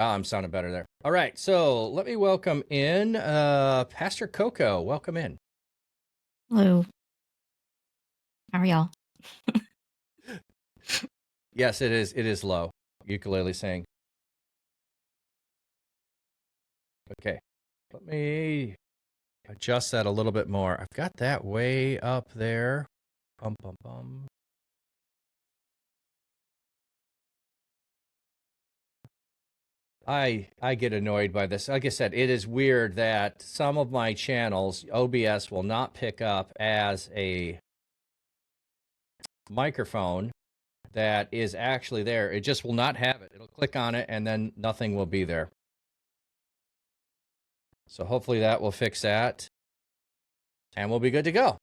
Oh, I'm sounding better there. All right, so let me welcome in Pastor Coco. Welcome in. Hello. How are y'all? Yes, it is. It is low. Ukulele saying. Okay, let me adjust that a little bit more. I've got that way up there. Bum, bum, bum. I get annoyed by this. Like I said, it is weird that some of my channels, OBS will not pick up as a microphone that is actually there. It just will not have it. It'll click on it and then nothing will be there. So hopefully that will fix that and we'll be good to go.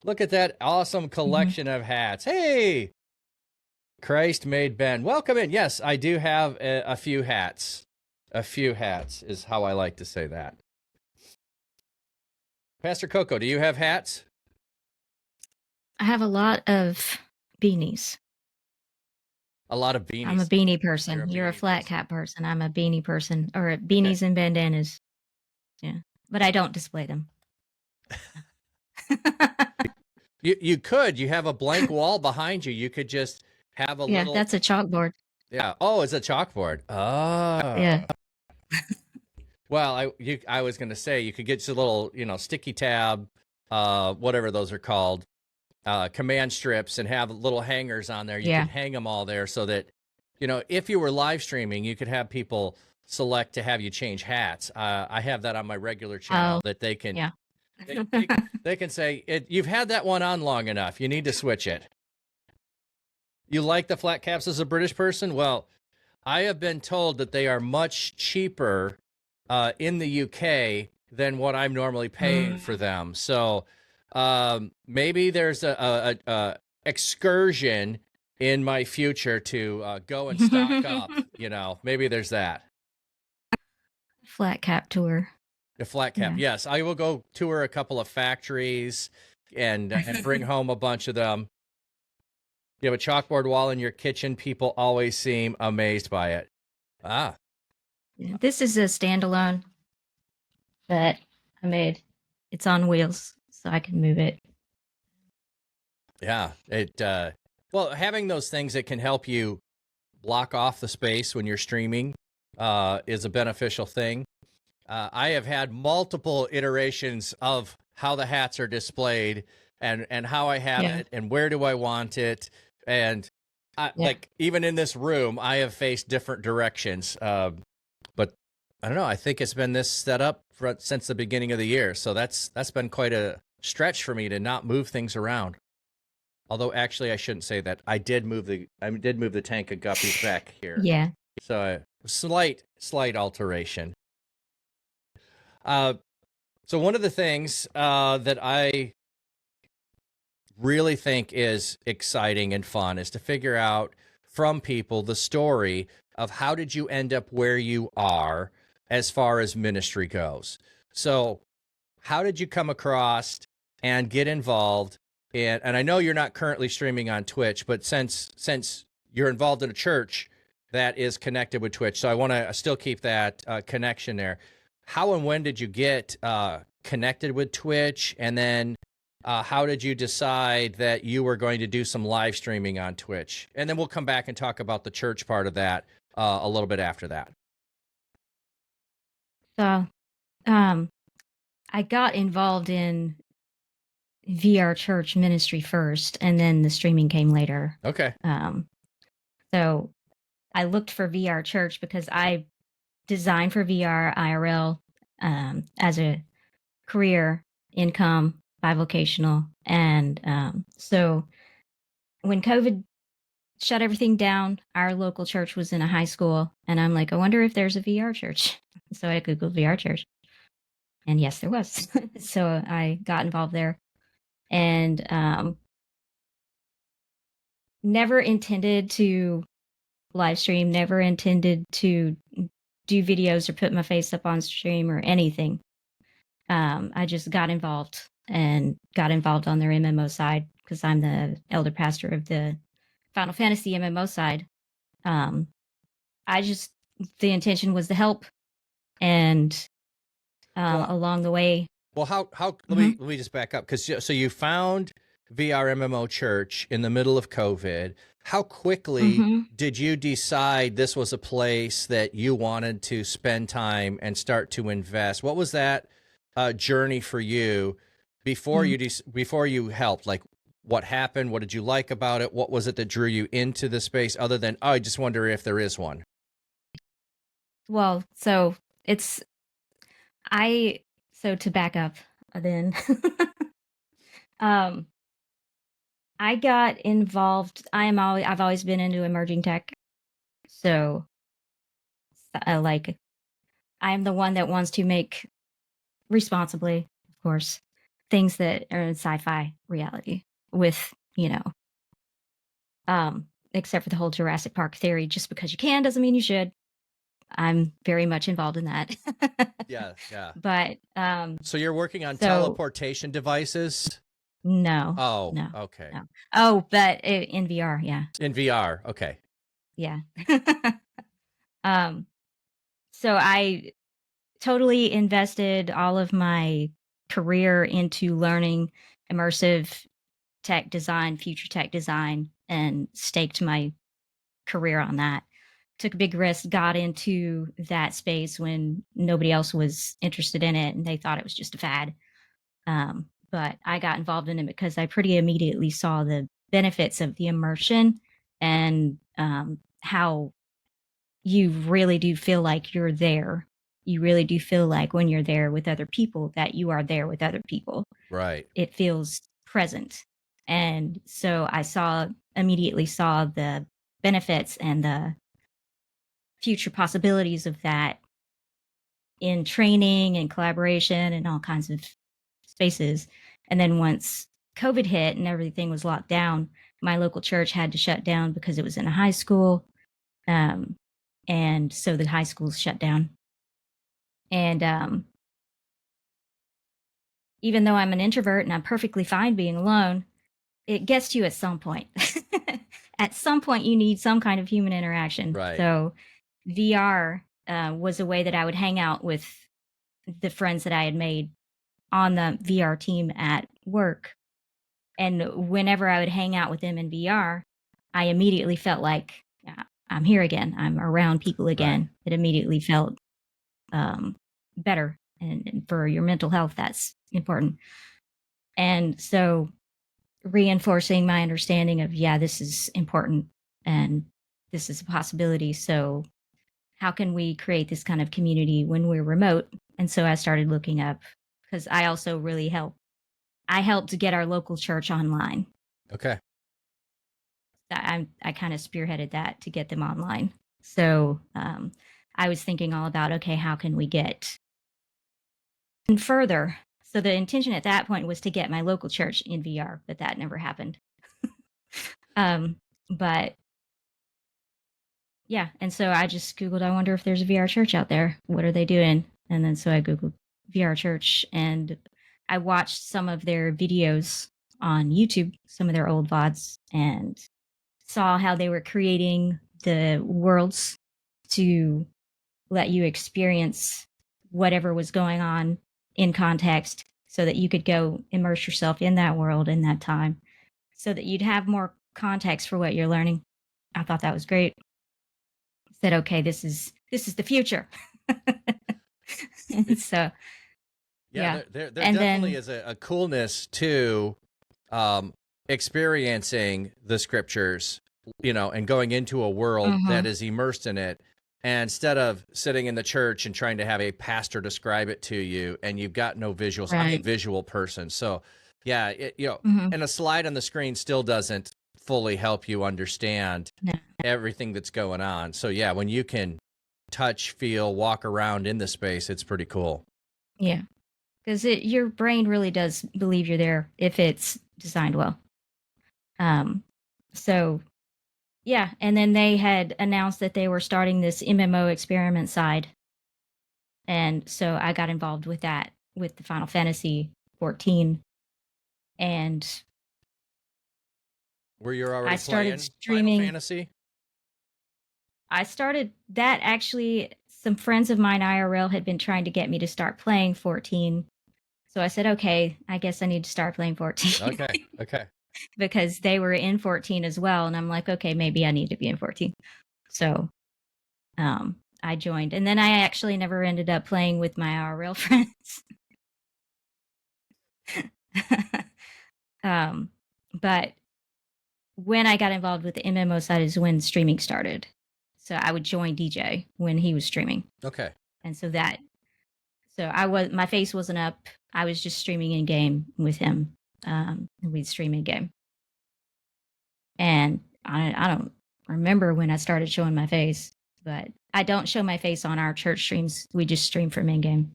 Look at that awesome collection of hats. Hey, Christ made Ben. Welcome in. Yes, I do have a few hats. A few hats is how I like to say that. Pastor Coco, do you have hats? I have a lot of beanies. A lot of beanies. I'm a beanie person. You're a flat cap person. I'm a beanie person. Or beanies and bandanas. Yeah. But I don't display them. You could. You have a blank wall behind you. You could just have a little. Yeah, that's a chalkboard. Yeah. Oh, it's a chalkboard. Oh. Yeah. Well, I was going to say you could get your little, sticky tab, whatever those are called, command strips, and have little hangers on there. You can hang them all there so that, if you were live streaming, you could have people select to have you change hats. I have that on my regular channel that they can. Yeah. They can say, you've had that one on long enough. You need to switch it. You like the flat caps as a British person? Well, I have been told that they are much cheaper in the UK than what I'm normally paying for them. So maybe there's a excursion in my future to go and stock up. Maybe there's that. Flat cap tour. A flat cap, yes. I will go tour a couple of factories and bring home a bunch of them. You have a chalkboard wall in your kitchen. People always seem amazed by it. Ah. This is a standalone that I made. It's on wheels, so I can move it. Yeah. Well, having those things that can help you block off the space when you're streaming is a beneficial thing. I have had multiple iterations of how the hats are displayed and how I have it and where do I want it. And like even in this room, I have faced different directions. But I don't know. I think it's been this setup since the beginning of the year. So that's been quite a stretch for me to not move things around. Although actually I shouldn't say that. I did move the tank of guppies back here. Yeah. So slight alteration. So one of the things that I really think is exciting and fun is to figure out from people the story of how did you end up where you are as far as ministry goes. So how did you come across and get involved in, and I know you're not currently streaming on Twitch, but since you're involved in a church that is connected with Twitch, so I want to still keep that connection there. How and when did you get connected with Twitch? And then how did you decide that you were going to do some live streaming on Twitch? And then we'll come back and talk about the church part of that a little bit after that. So I got involved in VR church ministry first, and then the streaming came later. Okay. So I looked for VR church because I designed for VR IRL as a career, income, bivocational. And so when COVID shut everything down, our local church was in a high school. And I'm like, I wonder if there's a VR church. So I Googled VR church. And yes, there was. So I got involved there. And never intended to live stream, never intended to do videos or put my face up on stream or anything. I just got involved on their MMO side because I'm the elder pastor of the Final Fantasy MMO side. the intention was to help, and Well, along the way. well, how Mhm. let me just back up, because so you found VRMMO Church in the middle of COVID. How quickly Mhm. did you decide this was a place that you wanted to spend time and start to invest? What was that journey for you before Mm. before you helped? Like, what happened? What did you like about it? What was it that drew you into the space, other than, oh, I just wonder if there is one? Well, so it's I so to back up then. um I got involved. I've always been into emerging tech. So like I'm the one that wants to make responsibly, of course, things that are in sci-fi reality with, except for the whole Jurassic Park theory, just because you can doesn't mean you should. I'm very much involved in that. Yeah, yeah. But So you're working on so teleportation devices? no, Oh, no, okay. no. Oh, but in VR, yeah. In VR. Okay. Yeah. um so I totally invested all of my career into learning immersive tech design, future tech design, and staked my career on that. Took a big risk, got into that space when nobody else was interested in it and they thought it was just a fad. But I got involved in it because I pretty immediately saw the benefits of the immersion and how you really do feel like you're there. You really do feel like when you're there with other people that you are there with other people. Right. It feels present. And so immediately saw the benefits and the future possibilities of that in training and collaboration and all kinds of spaces. And then once COVID hit and everything was locked down, my local church had to shut down because it was in a high school. Um, and so the high schools shut down. And even though I'm an introvert and I'm perfectly fine being alone, it gets to you at some point. At some point, you need some kind of human interaction. Right. So VR was a way that I would hang out with the friends that I had made on the VR team at work. And whenever I would hang out with them in VR, I immediately felt like I'm here again. I'm around people Right. again. It immediately felt better. And for your mental health, that's important. And so reinforcing my understanding of, yeah, this is important and this is a possibility. So how can we create this kind of community when we're remote? And so I started looking up because I also really I helped to get our local church online. Okay. I kind of spearheaded that to get them online. So I was thinking all about, okay, how can we get further? So the intention at that point was to get my local church in VR, but that never happened. um, but yeah, and so I just Googled, I wonder if there's a VR church out there. What are they doing? And then so I Googled VR church and I watched some of their videos on YouTube, some of their old VODs, and saw how they were creating the worlds to let you experience whatever was going on in context so that you could go immerse yourself in that world in that time so that you'd have more context for what you're learning. I thought that was great. Said, okay, this is the future. It, So yeah, yeah. there And definitely then is a coolness to um, experiencing the scriptures, and going into a world that mhm, is immersed in it. And instead of sitting in the church and trying to have a pastor describe it to you, and you've got no visuals, I'm a right. visual person. So, yeah, Mhm. and a slide on the screen still doesn't fully help you understand No. everything that's going on. So, yeah, when you can touch, feel, walk around in the space, it's pretty cool. Yeah. Because your brain really does believe you're there if it's designed well. Um, so yeah, and then they had announced that they were starting this MMO experiment side, and so I got involved with that with the Final Fantasy XIV, and Were you I already started playing Final streaming. Fantasy? I started that actually. Some friends of mine IRL had been trying to get me to start playing 14. So I said, okay, I guess I need to start playing 14. Okay. Okay. Because they were in 14 as well. And I'm like, okay, maybe I need to be in 14. So I joined. And then I actually never ended up playing with my IRL friends. But when I got involved with the MMO side is when streaming started. So I would join DJ when he was streaming. Okay. And so my face wasn't up. I was just streaming in game with him. We'd stream in game. And I don't remember when I started showing my face, but I don't show my face on our church streams. We just stream from in game.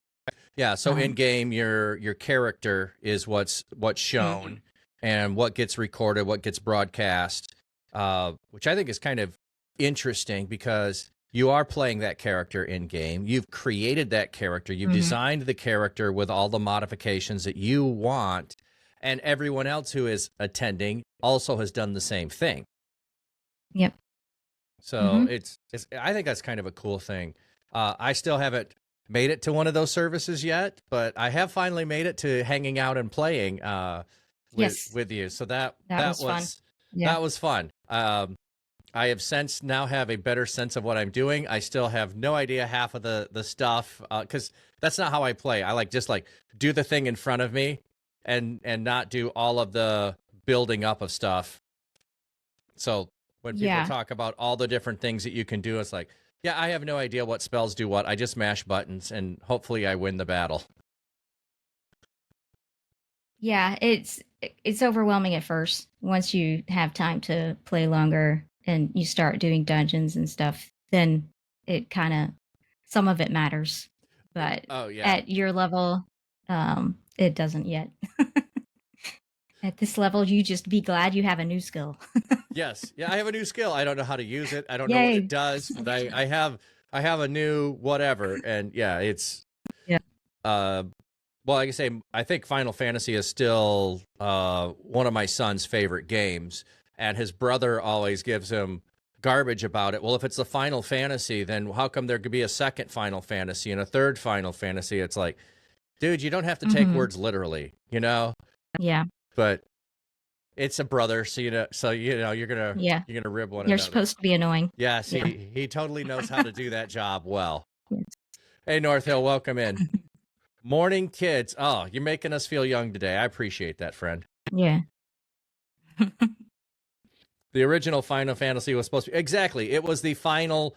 Yeah. So in game, your character is what's shown, and what gets recorded, what gets broadcast, which I think is kind of interesting because you are playing that character in game. You've created that character. You've designed the character with all the modifications that you want, and everyone else who is attending also has done the same thing. Yep. So it's I think that's kind of a cool thing. I still haven't made it to one of those services yet, but I have finally made it to hanging out and playing with you. So that was fun. Yeah. That was fun. I have now have a better sense of what I'm doing. I still have no idea half of the stuff because that's not how I play. I just do the thing in front of me and not do all of the building up of stuff. So when people talk about all the different things that you can do, it's like, yeah, I have no idea what spells do what. I just mash buttons and hopefully I win the battle. Yeah, it's overwhelming at first. Once you have time to play longer and you start doing dungeons and stuff, then it kind of, some of it matters. But at your level, it doesn't yet. At this level, you just be glad you have a new skill. Yes. Yeah, I have a new skill. I don't know how to use it. I don't know what it does, but I have a new whatever. And yeah, it's well, like I say, I think Final Fantasy is still one of my son's favorite games, and his brother always gives him garbage about it. Well, if it's a Final Fantasy, then how come there could be a second Final Fantasy and a third Final Fantasy? It's like, dude, you don't have to take words literally, you know? Yeah. But it's a brother, so you're gonna rib one another. You're supposed to be annoying. Yes, he totally knows how to do that job well. Yes. Hey, North Hill, welcome in. Morning, kids. Oh, you're making us feel young today. I appreciate that, friend. Yeah. The original Final Fantasy was supposed to be exactly. It was the final.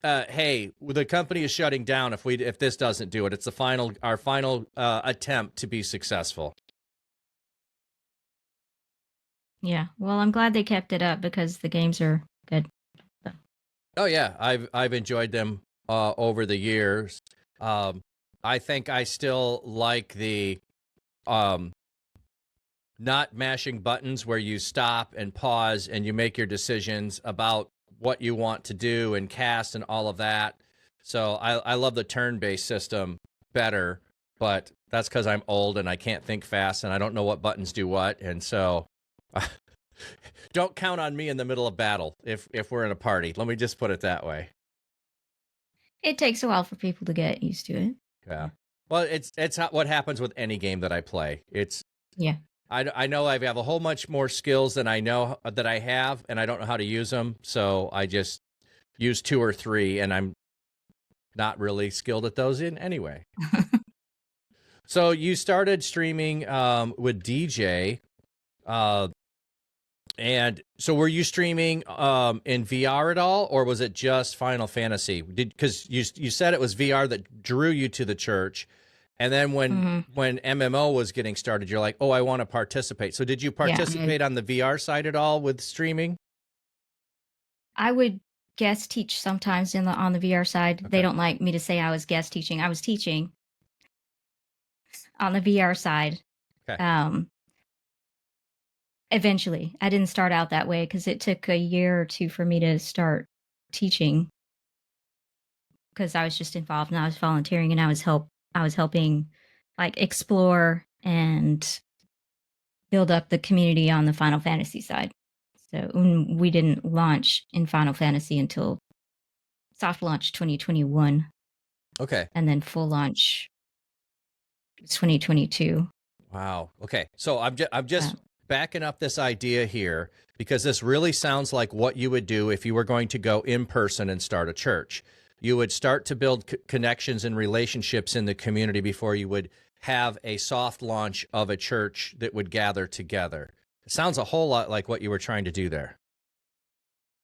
Hey, the company is shutting down if this doesn't do it. It's our final attempt to be successful. Yeah. Well, I'm glad they kept it up because the games are good. So. Oh yeah, I've enjoyed them over the years. I think I still like the not mashing buttons where you stop and pause and you make your decisions about what you want to do and cast and all of that. So I love the turn-based system better, but that's because I'm old and I can't think fast and I don't know what buttons do what. And so don't count on me in the middle of battle if we're in a party. Let me just put it that way. It takes a while for people to get used to it. Yeah. Well, it's what happens with any game that I play. I know I have a whole bunch more skills than I know that I have, and I don't know how to use them. So I just use 2 or 3, and I'm not really skilled at those in anyway. So you started streaming with DJ, and so were you streaming in VR at all, or was it just Final Fantasy? Because you said it was VR that drew you to the church. And then when MMO was getting started, you're like, oh, I want to participate. So did you participate on the VR side at all with streaming? I would guest teach sometimes on the VR side. Okay. They don't like me to say I was guest teaching. I was teaching on the VR side. Okay. Eventually. I didn't start out that way because it took a year or 2 for me to start teaching because I was just involved and I was volunteering and I was helping explore and build up the community on the Final Fantasy side. So we didn't launch in Final Fantasy until soft launch 2021. Okay. And then full launch 2022. Wow. Okay. So I'm just backing up this idea here because this really sounds like what you would do if you were going to go in person and start a church. You would start to build connections and relationships in the community before you would have a soft launch of a church that would gather together. It sounds a whole lot like what you were trying to do there.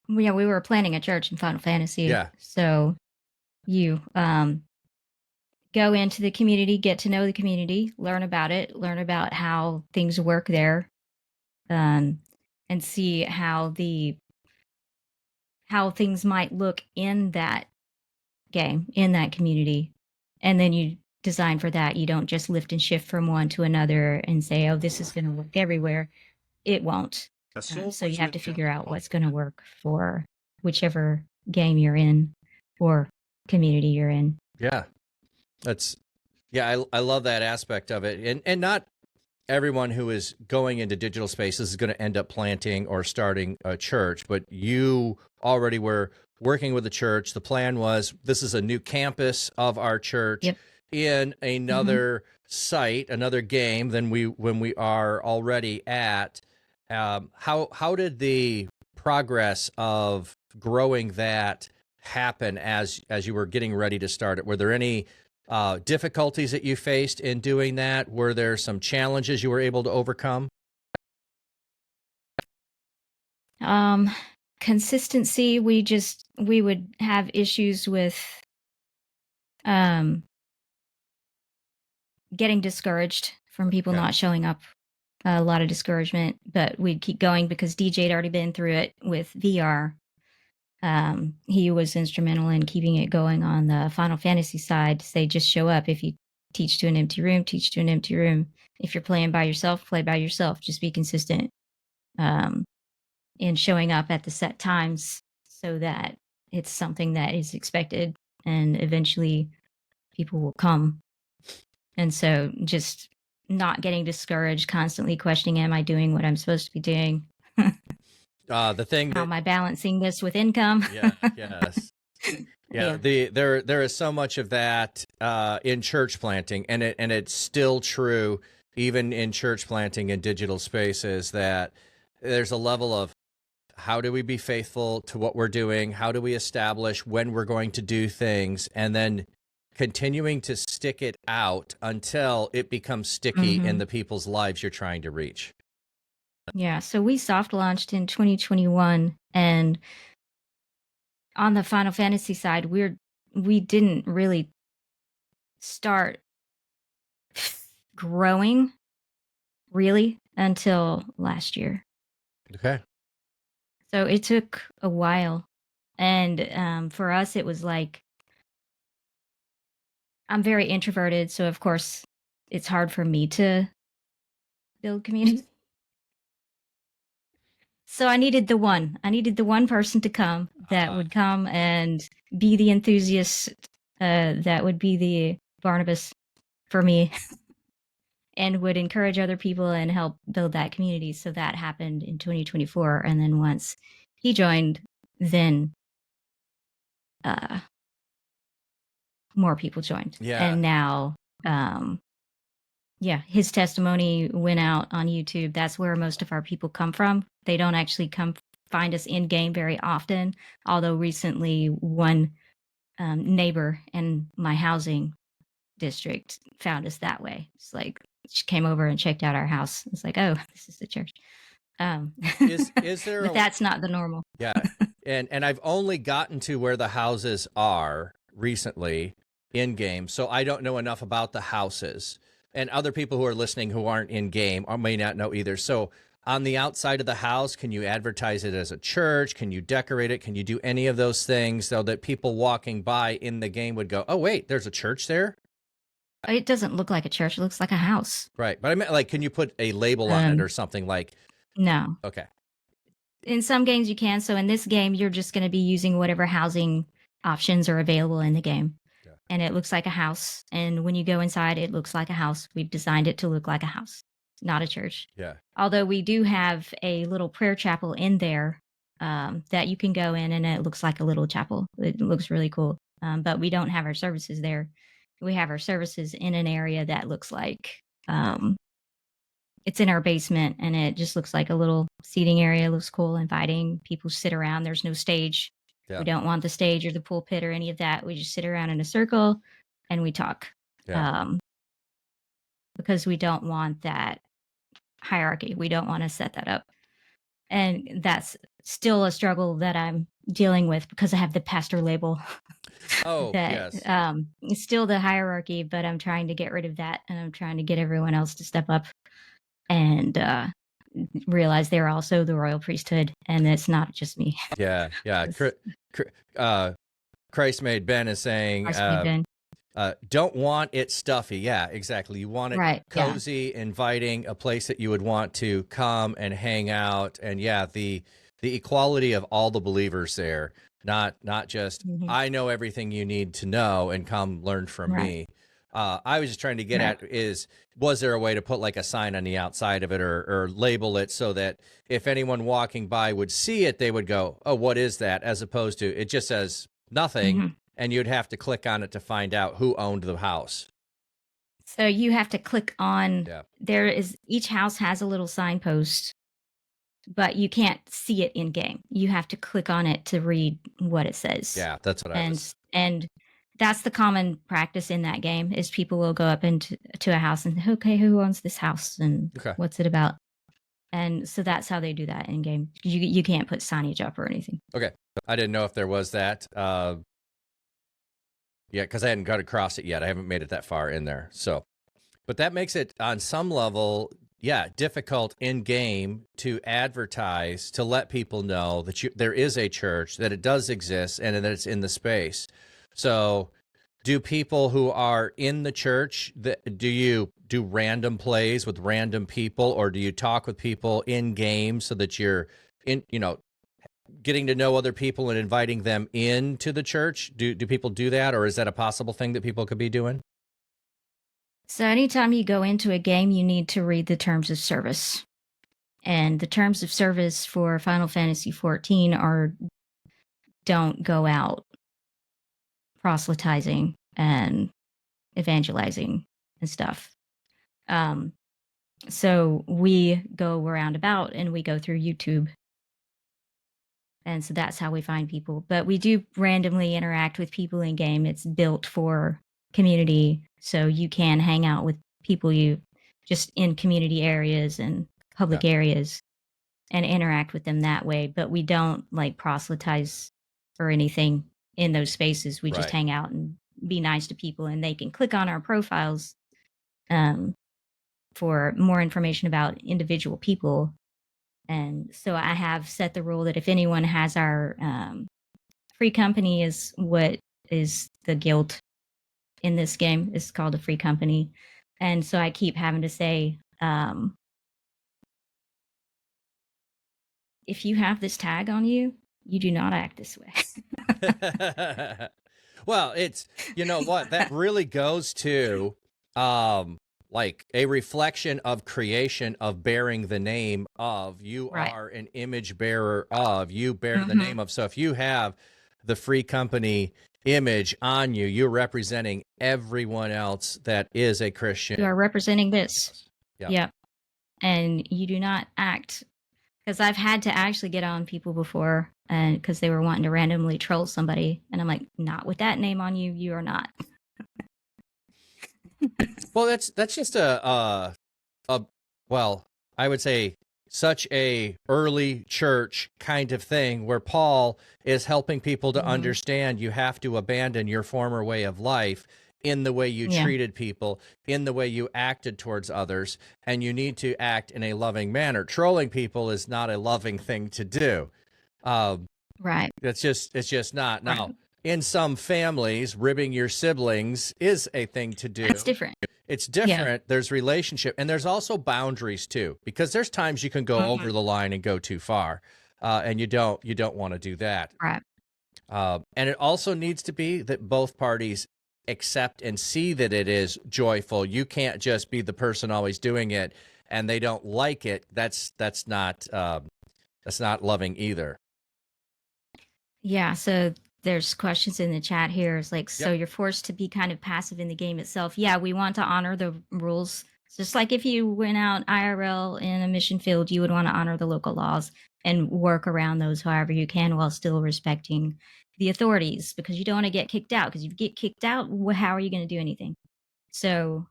Yeah, we were planning a church in Final Fantasy. Yeah. So you go into the community, get to know the community, learn about it, learn about how things work there, and see how things might look in that game, in that community. And then you design for that. You don't just lift and shift from one to another and say, oh, this is going to work everywhere. It won't. So you have to figure out what's going to work for whichever game you're in or community you're in. Yeah. I love that aspect of it. And not everyone who is going into digital spaces is going to end up planting or starting a church, but you already were working with the church. The plan was this is a new campus of our church in another site, another game than when we are already at. How did the progress of growing that happen as you were getting ready to start it? Were there any difficulties that you faced in doing that? Were there some challenges you were able to overcome? Consistency. We would have issues with getting discouraged from people not showing up. A lot of discouragement, but we'd keep going because DJ had already been through it with VR. He was instrumental in keeping it going on the Final Fantasy side. Say just show up. If you teach to an empty room, teach to an empty room. If you're playing by yourself, play by yourself. Just be consistent in showing up at the set times so that it's something that is expected and eventually people will come. And so just not getting discouraged, constantly questioning, am I doing what I'm supposed to be doing? The thing How am I balancing this with income? Yes. Yeah. There is so much of that in church planting, and it's still true even in church planting in digital spaces, that there's a level of how do we be faithful to what we're doing? How do we establish when we're going to do things? And then continuing to stick it out until it becomes sticky in the people's lives you're trying to reach. Yeah, so we soft launched in 2021, and on the Final Fantasy side, we didn't really start growing really until last year. Okay. So it took a while, and for us, it was like, I'm very introverted, so of course, it's hard for me to build community. So I needed the one person to come that would come and be the enthusiast, that would be the Barnabas for me, and would encourage other people and help build that community. So that happened in 2024. And then once he joined, then more people joined. Yeah. And now, his testimony went out on YouTube. That's where most of our people come from. They don't actually come find us in game very often, although recently one neighbor in my housing district found us that way. It's like she came over and checked out our house. It's like, oh, this is the church. Is there but that's not the normal. Yeah. And I've only gotten to where the houses are recently in game, so I don't know enough about the houses. And other people who are listening who aren't in game or may not know either. So on the outside of the house, can you advertise it as a church? Can you decorate it? Can you do any of those things so that people walking by in the game would go, oh, wait, there's a church there? It doesn't look like a church. It looks like a house. Right. But I meant, like, can you put a label on it or something like? No. Okay. In some games you can. So in this game, you're just going to be using whatever housing options are available in the game. Yeah. And it looks like a house. And when you go inside, it looks like a house. We've designed it to look like a house, not a church. Yeah. Although we do have a little prayer chapel in there that you can go in, and it looks like a little chapel. It looks really cool. But we don't have our services there. We have our services in an area that looks like it's in our basement, and it just looks like a little seating area. It looks cool, inviting people to sit around. There's no stage. Yeah. We don't want the stage or the pulpit or any of that. We just sit around in a circle and we talk. Yeah. Because we don't want that hierarchy. We don't want to set that up. And that's still a struggle that I'm dealing with because I have the pastor label. Oh, That yes. it's still the hierarchy, but I'm trying to get rid of that, and I'm trying to get everyone else to step up and realize they're also the royal priesthood, and it's not just me. Yeah. Yeah. Christ made Ben is saying, don't want it stuffy. Yeah, exactly. You want it Right. cozy, inviting, a place that you would want to come and hang out. And yeah, the equality of all the believers there, not just I know everything you need to know and come learn from me. I was just trying to get at was there a way to put like a sign on the outside of it or label it so that if anyone walking by would see it, they would go, oh, what is that? As opposed to it just says nothing. And you'd have to click on it to find out who owned the house. So you have to click on, each house has a little signpost, but you can't see it in game. You have to click on it to read what it says. Yeah, that's what I was. And that's the common practice in that game is people will go up into a house and say, okay, who owns this house and what's it about? And so that's how they do that in game. You can't put signage up or anything. Okay. I didn't know if there was that. Yeah, because I hadn't got across it yet. I haven't made it that far in there. So, but that makes it on some level, difficult in game to advertise, to let people know that there is a church, that it does exist, and that it's in the space. So, do people who are in the church, do you do random plays with random people, or do you talk with people in game so that you're getting to know other people and inviting them into the church? Do people do that, or is that a possible thing that people could be doing? So anytime you go into a game, you need to read the terms of service. And the terms of service for Final Fantasy XIV are don't go out proselytizing and evangelizing and stuff. So we go around about and we go through YouTube. And so that's how we find people. But we do randomly interact with people in game. It's built for community. So you can hang out with people you just in community areas and public areas and interact with them that way. But we don't like proselytize or anything in those spaces. We just hang out and be nice to people, and they can click on our profiles for more information about individual people. And so I have set the rule that if anyone has our free company is what is the guild in this game. It's called a free company. And so I keep having to say, if you have this tag on you, you do not act this way. Well, it's, you know what, that really goes to like a reflection of creation, of bearing the name of. You are an image bearer of, you bear the name of. So if you have the free company image on you, you're representing everyone else that is a Christian. You are representing this. Yep. And you do not act, because I've had to actually get on people before, and because they were wanting to randomly troll somebody, and I'm like, not with that name on you, you are not. Well, that's just well, I would say such a early church kind of thing where Paul is helping people to understand you have to abandon your former way of life in the way you treated people, in the way you acted towards others, and you need to act in a loving manner. Trolling people is not a loving thing to do. Right. It's just not. Now, in some families, ribbing your siblings is a thing to do. That's different. It's different. There's relationship, and there's also boundaries too, because there's times you can go over the line and go too far, and you don't want to do that. Right. And it also needs to be that both parties accept and see that it is joyful. You can't just be the person always doing it, and they don't like it. That's not loving either. Yeah, so there's questions in the chat here. It's like, so Yep. you're forced to be kind of passive in the game itself. Yeah, we want to honor the rules. It's just like if you went out IRL in a mission field, you would want to honor the local laws and work around those however you can while still respecting the authorities, because you don't want to get kicked out. Because if you get kicked out, how are you going to do anything? So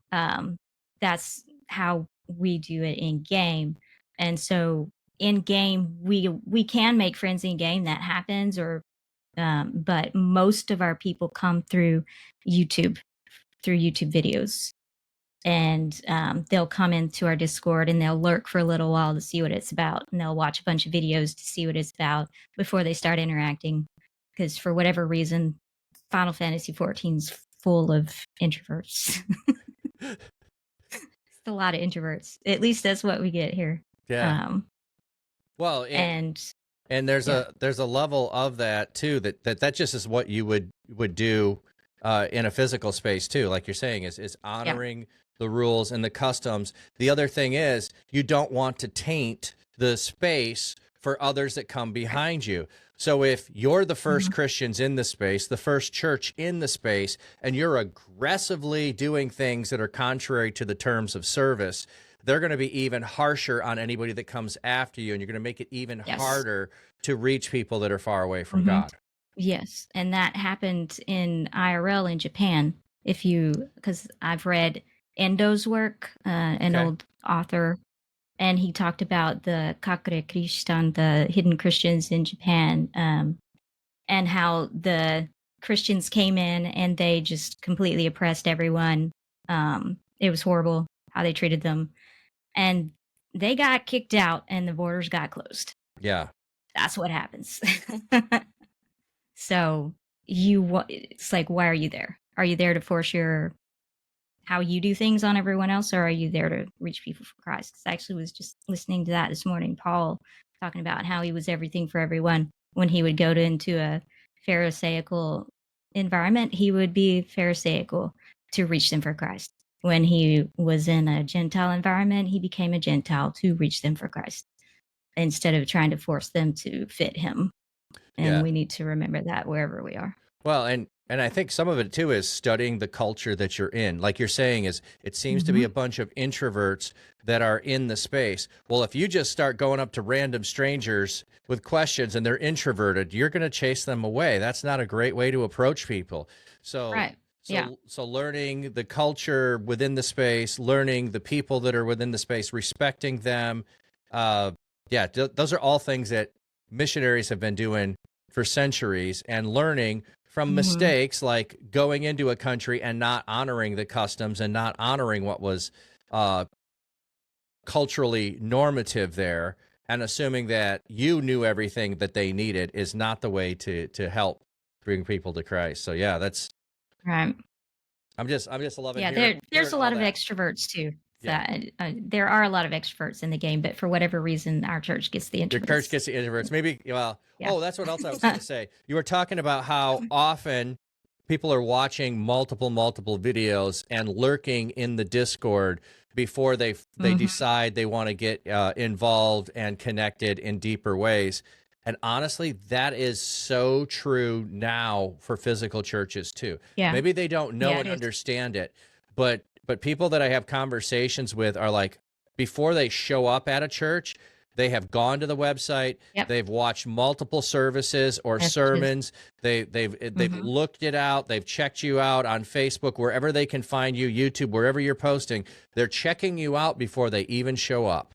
that's how we do it in game. And so in game, we can make friends in game. That happens, or but most of our people come through YouTube, through YouTube videos, and they'll come into our Discord and they'll lurk for a little while to see what it's about, and they'll watch a bunch of videos to see what it's about before they start interacting. Because for whatever reason, Final Fantasy XIV is full of introverts. It's a lot of introverts. At least that's what we get here. Yeah. Um, Well, and there's yeah, a level of that too, that just is what you would do in a physical space too, like you're saying, is yeah, honoring the rules and the customs. The other thing is you don't want to taint the space for others that come right. behind you. So if you're the first Mhm. Christians in the space, the first church in the space, and you're aggressively doing things that are contrary to the terms of service, they're going to be even harsher on anybody that comes after you, and you're going to make it even Yes. harder to reach people that are far away from Hmm. God. Yes, and that happened in IRL in Japan. If you, because I've read Endo's work, an Okay. old author, and he talked about the Kakure Christian, the hidden Christians in Japan, and how the Christians came in and they just completely oppressed everyone. It was horrible how they treated them, and they got kicked out, and the borders got closed. Yeah. That's what happens. So it's like, why are you there? Are you there to force your how you do things on everyone else, or are you there to reach people for Christ? 'Cause I actually was just listening to that this morning. Paul talking about how he was everything for everyone. When he would go into a Pharisaical environment, he would be Pharisaical to reach them for Christ. When he was in a Gentile environment, he became a Gentile to reach them for Christ instead of trying to force them to fit him. And Yeah. we need to remember that wherever we are. Well, and I think some of it too is studying the culture that you're in. Like you're saying, is it seems to be Mhm. a bunch of introverts that are in the space. Well, if you just start going up to random strangers with questions and they're introverted, you're going to chase them away. That's not a great way to approach people. So Right. Yeah. learning the culture within the space, learning the people that are within the space, respecting them. Uh, yeah, those are all things that missionaries have been doing for centuries, and learning from Mhm. mistakes like going into a country and not honoring the customs and not honoring what was uh, culturally normative there, and assuming that you knew everything that they needed is not the way to help bring people to Christ. So yeah, that's Right. I'm just loving Yeah, hearing there's a all lot of that. extroverts too. So, Yeah. there are a lot of extroverts in the game, but for whatever reason, our church gets the Your church introverts. gets the introverts. Maybe, well, Yeah. oh, that's what else I was going to say. You were talking about how often people are watching multiple videos and lurking in the Discord before they Mhm. decide they want to get involved and connected in deeper ways. And honestly, that is so true now for physical churches too. Yeah. Maybe they don't know Yeah, and it is. understand it, but people that I have conversations with are like, before they show up at a church, they have gone to the website. Yep. They've watched multiple services or Messages. sermons. They've Mhm. looked it out. They've checked you out on Facebook, wherever they can find you, YouTube, wherever you're posting. They're checking you out before they even show up.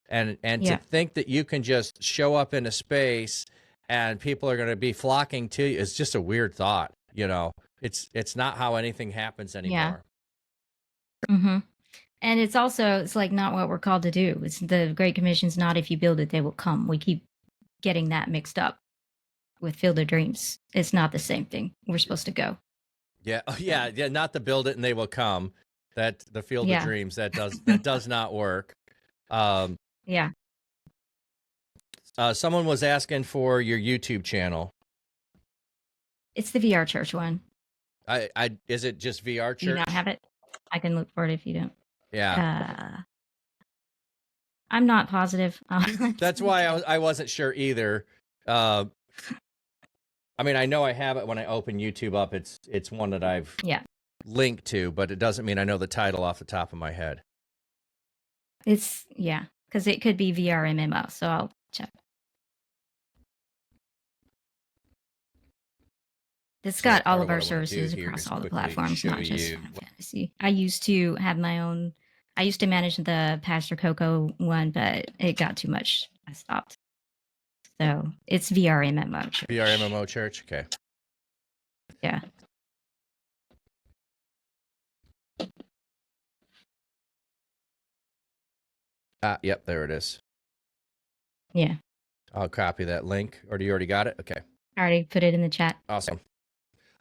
And to Yeah. think that you can just show up in a space and people are going to be flocking to you is just a weird thought. It's not how anything happens Yeah. anymore. Mhm. And it's also it's like not what we're called to do. It's the Great Commission's not if you build it, they will come. We keep getting that mixed up with Field of Dreams. It's not the same thing. We're supposed to go. Yeah, oh, So, yeah. Not to build it and they will come. That the Field of yeah. Dreams, that does not work. Um, Yeah. someone was asking for your YouTube channel. It's the VR church one. I is it just VR Do you not Church? have it? I can look for it if you don't. Yeah, Uh, I'm not positive, that's honestly, why 'cause I wasn't sure either. Uh, I mean, I know I have it when I open YouTube up. It's one that I've linked to, but it doesn't mean I know the title off the top of my head. It's because it could be VR MMO. So I'll check. It's got all of our services across all the platforms, not just Final Fantasy. I used to have my own. I used to manage the Pastor Coco one, but it got too much. I stopped. So it's VR MMO Church. VR MMO Church. Okay. Yeah. Yep, there it is. Yeah. I'll copy that link. Or do you already got it? Okay. I already put it in the chat. Awesome.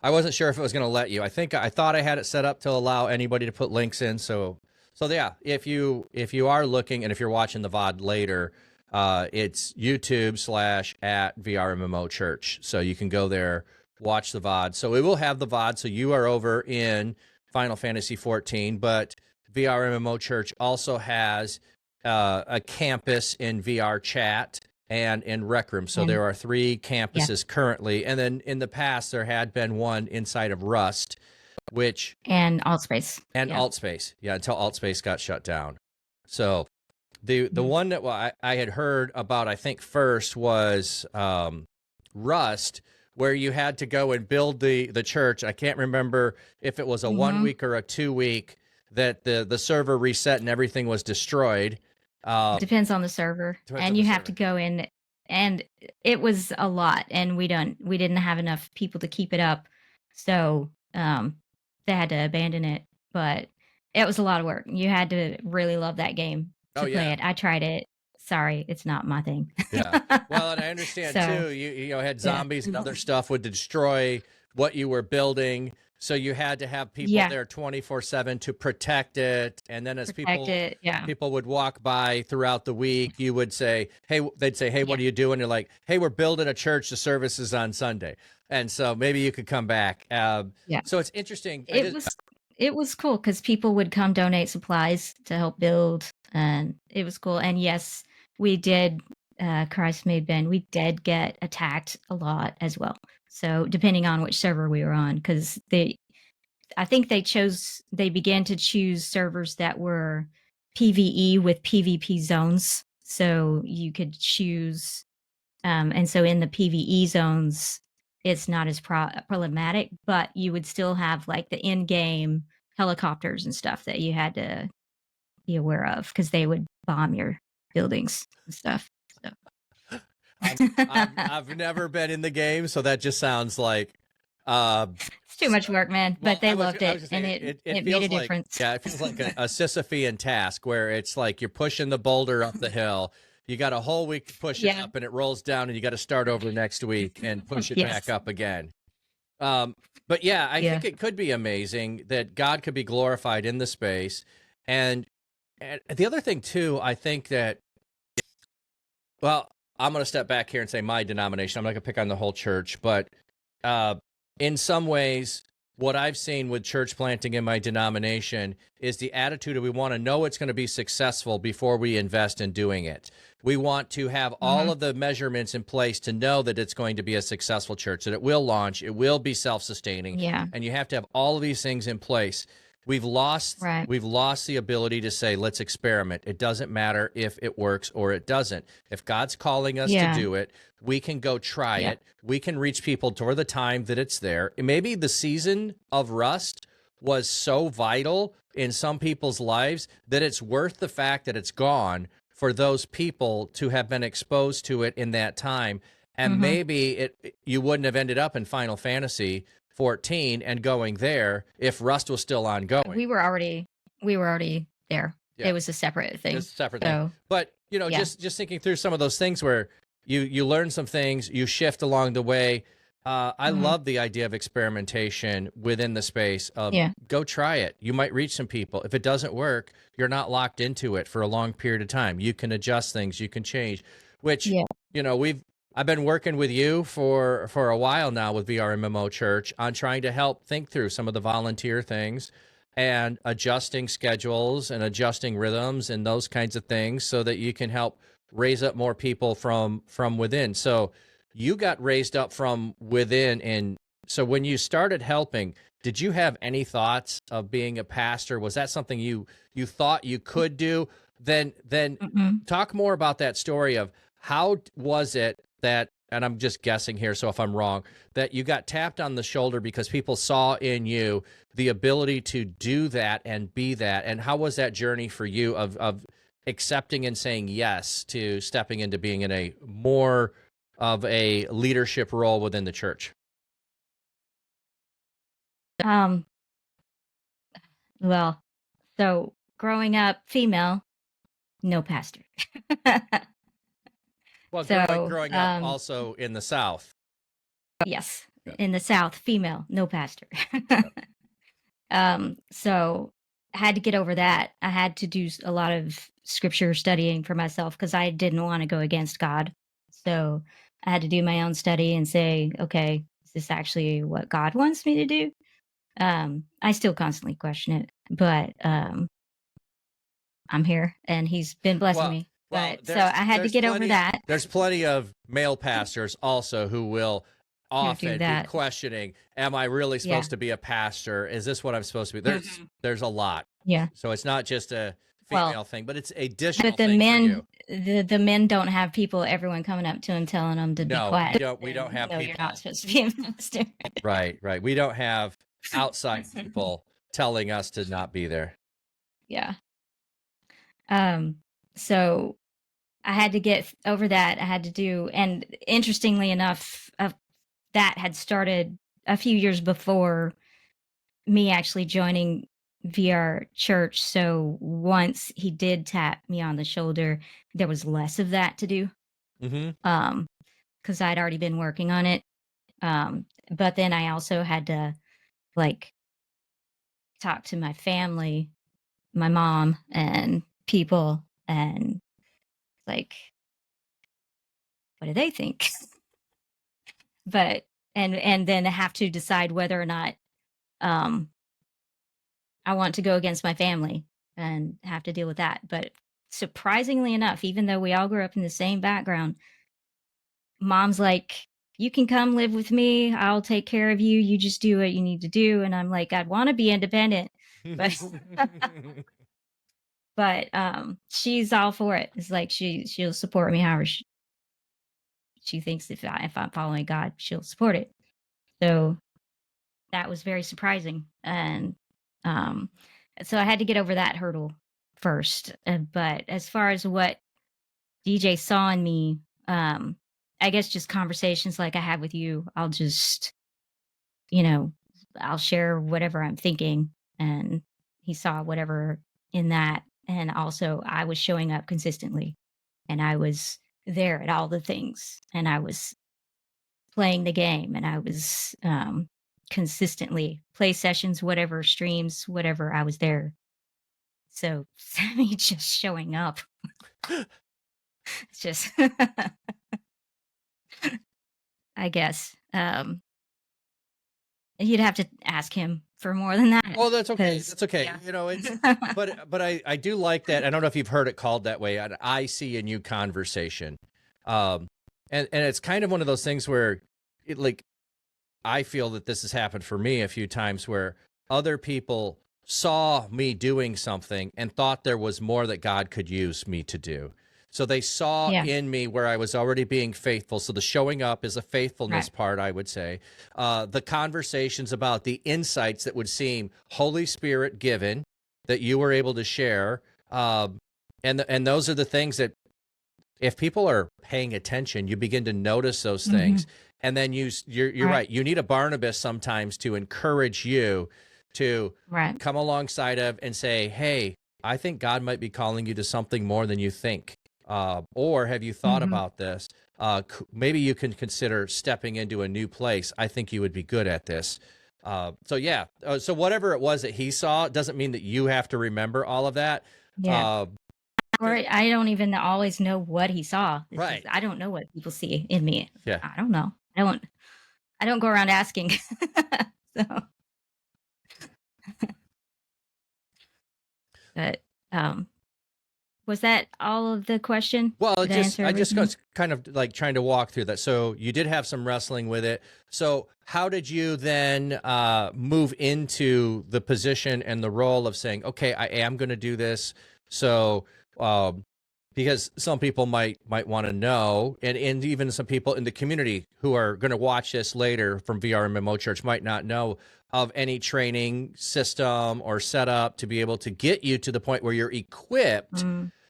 I wasn't sure if it was going to let you. I thought I had it set up to allow anybody to put links in. So yeah, if you are looking and if you're watching the VOD later, it's YouTube/@VRMMO Church. So you can go there, watch the VOD. So we will have the VOD. So you are over in Final Fantasy XIV, but VRMMO Church also has a campus in VR chat and in Rec Room. So there are 3 campuses currently. And then in the past, there had been one inside of Rust, which... And Altspace. And Altspace. Yeah, until Altspace got shut down. So the one that I had heard about, I think, first was Rust, where you had to go and build the church. I can't remember if it was a 1 week or a 2 week that the server reset and everything was destroyed. Depends on the server, and you have to go in, and it was a lot, and we didn't have enough people to keep it up, so they had to abandon it. But it was a lot of work. You had to really love that game to play it. I tried it. Sorry, it's not my thing. Yeah. Well, and I understand too. You had zombies and other stuff would destroy what you were building. So you had to have people there 24/7 to protect it. And then as people would walk by throughout the week, you would say, hey, they'd say, hey, what are you doing? You're like, hey, we're building a church. The service is on Sunday. And so maybe you could come back. So it's interesting. It was cool because people would come donate supplies to help build. And it was cool. And yes, we did, Christ Made Ben, we did get attacked a lot as well. So depending on which server we were on, because I think they began to choose servers that were PvE with PvP zones. So you could choose, and so in the PvE zones, it's not as problematic, but you would still have like the in-game helicopters and stuff that you had to be aware of because they would bomb your buildings and stuff. So. I've never been in the game, so that just sounds like it's too much work, man. But they loved it, and it made a difference. Yeah, it feels like a Sisyphean task where it's like you're pushing the boulder up the hill. You got a whole week to push it up, and it rolls down, and you got to start over next week and push it back up again. But yeah, I think it could be amazing that God could be glorified in the space. And the other thing too, I think that, well, I'm going to step back here and say my denomination. I'm not going to pick on the whole church, but in some ways, what I've seen with church planting in my denomination is the attitude of we want to know it's going to be successful before we invest in doing it. We want to have all of the measurements in place to know that it's going to be a successful church, that it will launch, it will be self-sustaining, and you have to have all of these things in place. We've lost the ability to say, let's experiment. It doesn't matter if it works or it doesn't. If God's calling us to do it, we can go try it. We can reach people for the time that it's there. Maybe the season of Rust was so vital in some people's lives that it's worth the fact that it's gone for those people to have been exposed to it in that time. And maybe you wouldn't have ended up in Final Fantasy 14 and going there if Rust was still ongoing. We were already there. Yeah. It was a separate thing. It's a separate thing. But just thinking through some of those things where you learn some things, you shift along the way. I love the idea of experimentation within the space of go try it. You might reach some people. If it doesn't work, you're not locked into it for a long period of time. You can adjust things, you can change, which I've been working with you for a while now with VRMMO Church on trying to help think through some of the volunteer things and adjusting schedules and adjusting rhythms and those kinds of things so that you can help raise up more people from within. So you got raised up from within. And so when you started helping, did you have any thoughts of being a pastor? Was that something you thought you could do? Then Mm-mm. talk more about that story of how was it that, and I'm just guessing here, so if I'm wrong, that you got tapped on the shoulder because people saw in you the ability to do that and be that. And how was that journey for you of accepting and saying yes to stepping into being in a more of a leadership role within the church? Um, well, so growing up female, no pastor. Well, So, growing up also in the South. yes, Yeah. in the South, female, no pastor. Yep. So I had to get over that. I had to do a lot of scripture studying for myself because I didn't want to go against God. So I had to do my own study and say, okay, is this actually what God wants me to do? I still constantly question it, but I'm here and he's been blessing Well, me. well, But so I had to get over that. there's plenty of male pastors also who will To do often be that. questioning, am I really Yeah. supposed to be a pastor? Is this what I'm supposed to be? Mhm. There's a lot. Yeah. So it's not just a Well, female thing, but it's a additional but the thing for men, you. the men don't have people, everyone coming up to him telling him to be No, quiet. we don't And, have no, you're people. not supposed to be a pastor. Right. We don't have outside people telling us to not be there. Yeah. Um, so I had to get over that. I had to do, and interestingly enough, that had started a few years before me actually joining VR church. So once he did tap me on the shoulder, there was less of that to do. Mm-hmm. Because I'd already been working on it. But then I also had to like talk to my family, my mom and people and like, what do they think? But and then have to decide whether or not um I want to go against my family and have to deal with that. But surprisingly enough, even though we all grew up in the same background, mom's like, you can come live with me. I'll take care of you. You just do what you need to do. And I'm like, I'd want to be independent, but she's all for it. It's like she'll support me however she thinks if I'm following God, she'll support it. So that was very surprising. And um so I had to get over that hurdle first. But as far as what DJ saw in me, um I guess just conversations like I had with you, I'll just, you know, I'll share whatever I'm thinking. And he saw whatever in that. And also, I was showing up consistently and I was there at all the things and I was playing the game and I was consistently play sessions, whatever streams, whatever I was there. So, me just showing up, it's just, I guess. You'd have to ask him for more than that. Oh, that's okay. 'Cause That's okay. yeah. You know, it's but I do like that. I don't know if you've heard it called that way, an I see in you conversation. Um and it's kind of one of those things where it like I feel that this has happened for me a few times where other people saw me doing something and thought there was more that God could use me to do. So they saw Yeah. in me where I was already being faithful. So the showing up is a faithfulness Right. part, I would say. The conversations about the insights that would seem Holy Spirit given that you were able to share. And those are the things that if people are paying attention, you begin to notice those things. And then you're Right. right. You need a Barnabas sometimes to encourage you to Right. come alongside of and say, hey, I think God might be calling you to something more than you think. Or have you thought about this? Maybe you can consider stepping into a new place. I think you would be good at this. So yeah. So whatever it was that he saw doesn't mean that you have to remember all of that. Yeah. Uh, Or I don't even always know what he saw. It's just, right. I don't know what people see in me. Yeah. I don't know. I don't go around asking. So, but, um, Was that all of the question? Well, Did I answer I just everything? was kind of like trying to walk through that. So you did have some wrestling with it. So how did you then move into the position and the role of saying, okay, I am going to do this? So because some people might want to know, and even some people in the community who are going to watch this later from VR and MMO Church might not know of any training system or setup to be able to get you to the point where you're equipped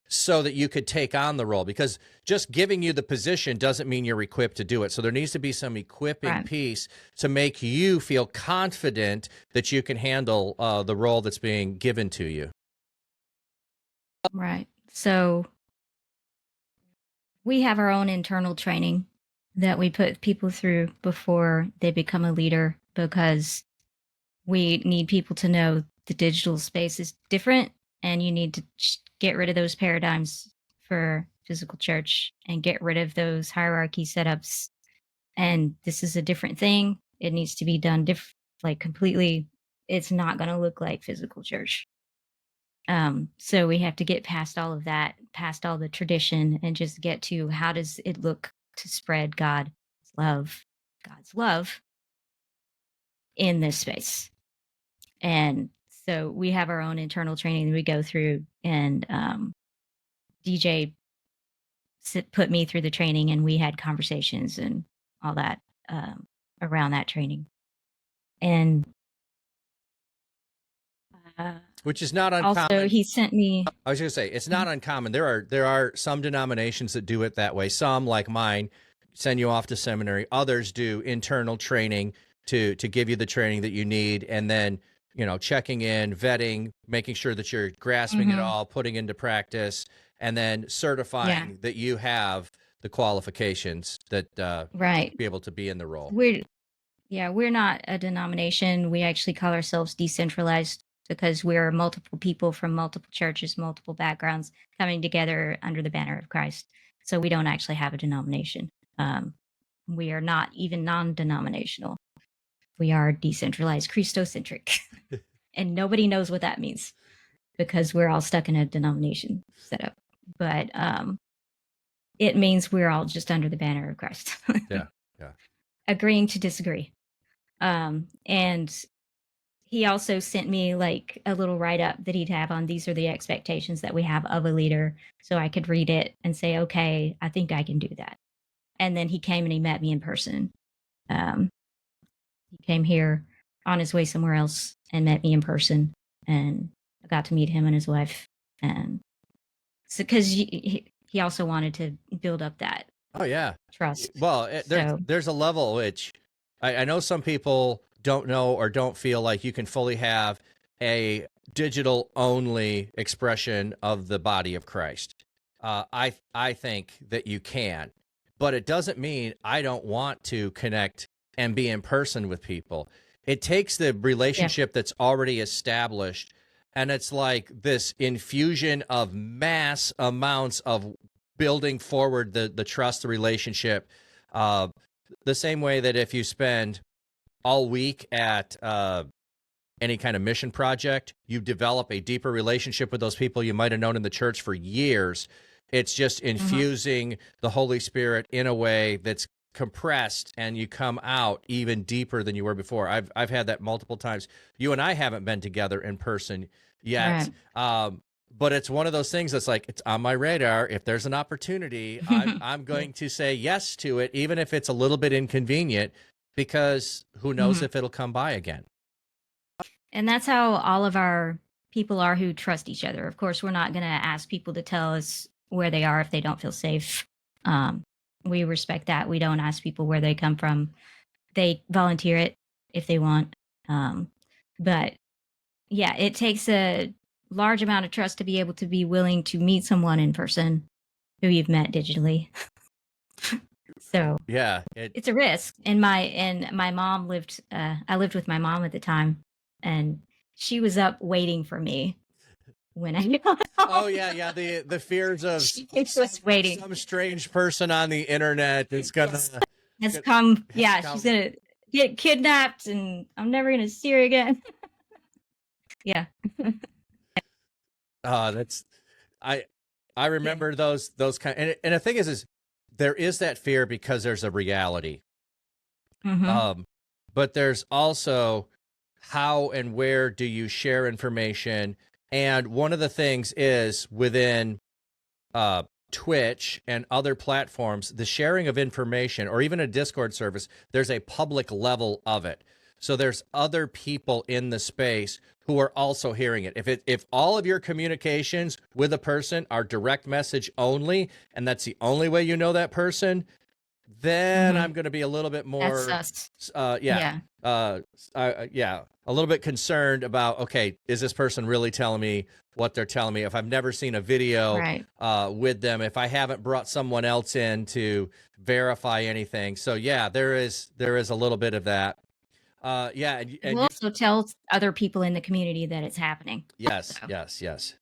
so that you could take on the role, because just giving you the position doesn't mean you're equipped to do it. So there needs to be some equipping piece to make you feel confident that you can handle the role that's being given to you. Right. So we have our own internal training that we put people through before they become a leader, because we need people to know the digital space is different, and you need to get rid of those paradigms for physical church and get rid of those hierarchy setups. And this is a different thing. It needs to be done like completely. It's not going to look like physical church. So we have to get past all of that, past all the tradition, and just get to how does it look to spread God's love in this space. And so we have our own internal training that we go through, and DJ put me through the training, and we had conversations and all that around that training. And which is not uncommon. Also, he sent me. I was going to say, it's not uncommon. There are some denominations that do it that way. Some, like mine, send you off to seminary. Others do internal training to give you the training that you need, and then checking in, vetting, making sure that you're grasping it all, putting into practice, and then certifying that you have the qualifications that right be able to be in the role. We're not a denomination. We actually call ourselves decentralized, because we're multiple people from multiple churches, multiple backgrounds coming together under the banner of Christ. So we don't actually have a denomination. We are not even non-denominational. We are decentralized, Christocentric. And nobody knows what that means, because we're all stuck in a denomination setup. But it means we're all just under the banner of Christ. Yeah. Agreeing to disagree. And he also sent me like a little write-up that he'd have on these are the expectations that we have of a leader, so I could read it and say, okay, I think I can do that. And then he came and he met me in person. He came here on his way somewhere else and met me in person, and I got to meet him and his wife. And so, because he also wanted to build up that trust. Well, there's a level which I know some people don't know or don't feel like you can fully have a digital only expression of the body of Christ. I think that you can, but it doesn't mean I don't want to connect and be in person with people. It takes the relationship that's already established, and it's like this infusion of mass amounts of building forward the trust, the relationship, the same way that if you spend all week at any kind of mission project, you develop a deeper relationship with those people you might have known in the church for years. It's just infusing the Holy Spirit in a way that's compressed, and you come out even deeper than you were before. I've had that multiple times. You and I haven't been together in person yet. Right. But it's one of those things that's like, it's on my radar. If there's an opportunity, I'm going to say yes to it, even if it's a little bit inconvenient, because who knows if it'll come by again. And that's how all of our people are who trust each other. Of course, we're not going to ask people to tell us where they are if they don't feel safe. We respect that. We don't ask people where they come from. They volunteer it if they want. But yeah, it takes a large amount of trust to be able to be willing to meet someone in person who you've met digitally. So yeah, it's a risk. And my mom lived. I lived with my mom at the time, and she was up waiting for me when I got home. Oh yeah. The fears of she was waiting. Some strange person on the internet is gonna has come. Yeah, she's gonna get kidnapped, and I'm never gonna see her again. Yeah. That's I remember those kind, and the thing is there is that fear because there's a reality. Mm-hmm. But there's also how and where do you share information? And one of the things is within Twitch and other platforms, the sharing of information, or even a Discord service, there's a public level of it. So there's other people in the space who are also hearing it. If all of your communications with a person are direct message only, and that's the only way you know that person, then Mm-hmm. I'm going to be a little bit That's more, us. yeah, Yeah. a little bit concerned about, okay, is this person really telling me what they're telling me? If I've never seen a video Right. with them, if I haven't brought someone else in to verify anything. So yeah, there is a little bit of that. Yeah, You you, also tell other people in the community that it's happening. yes, So. yes.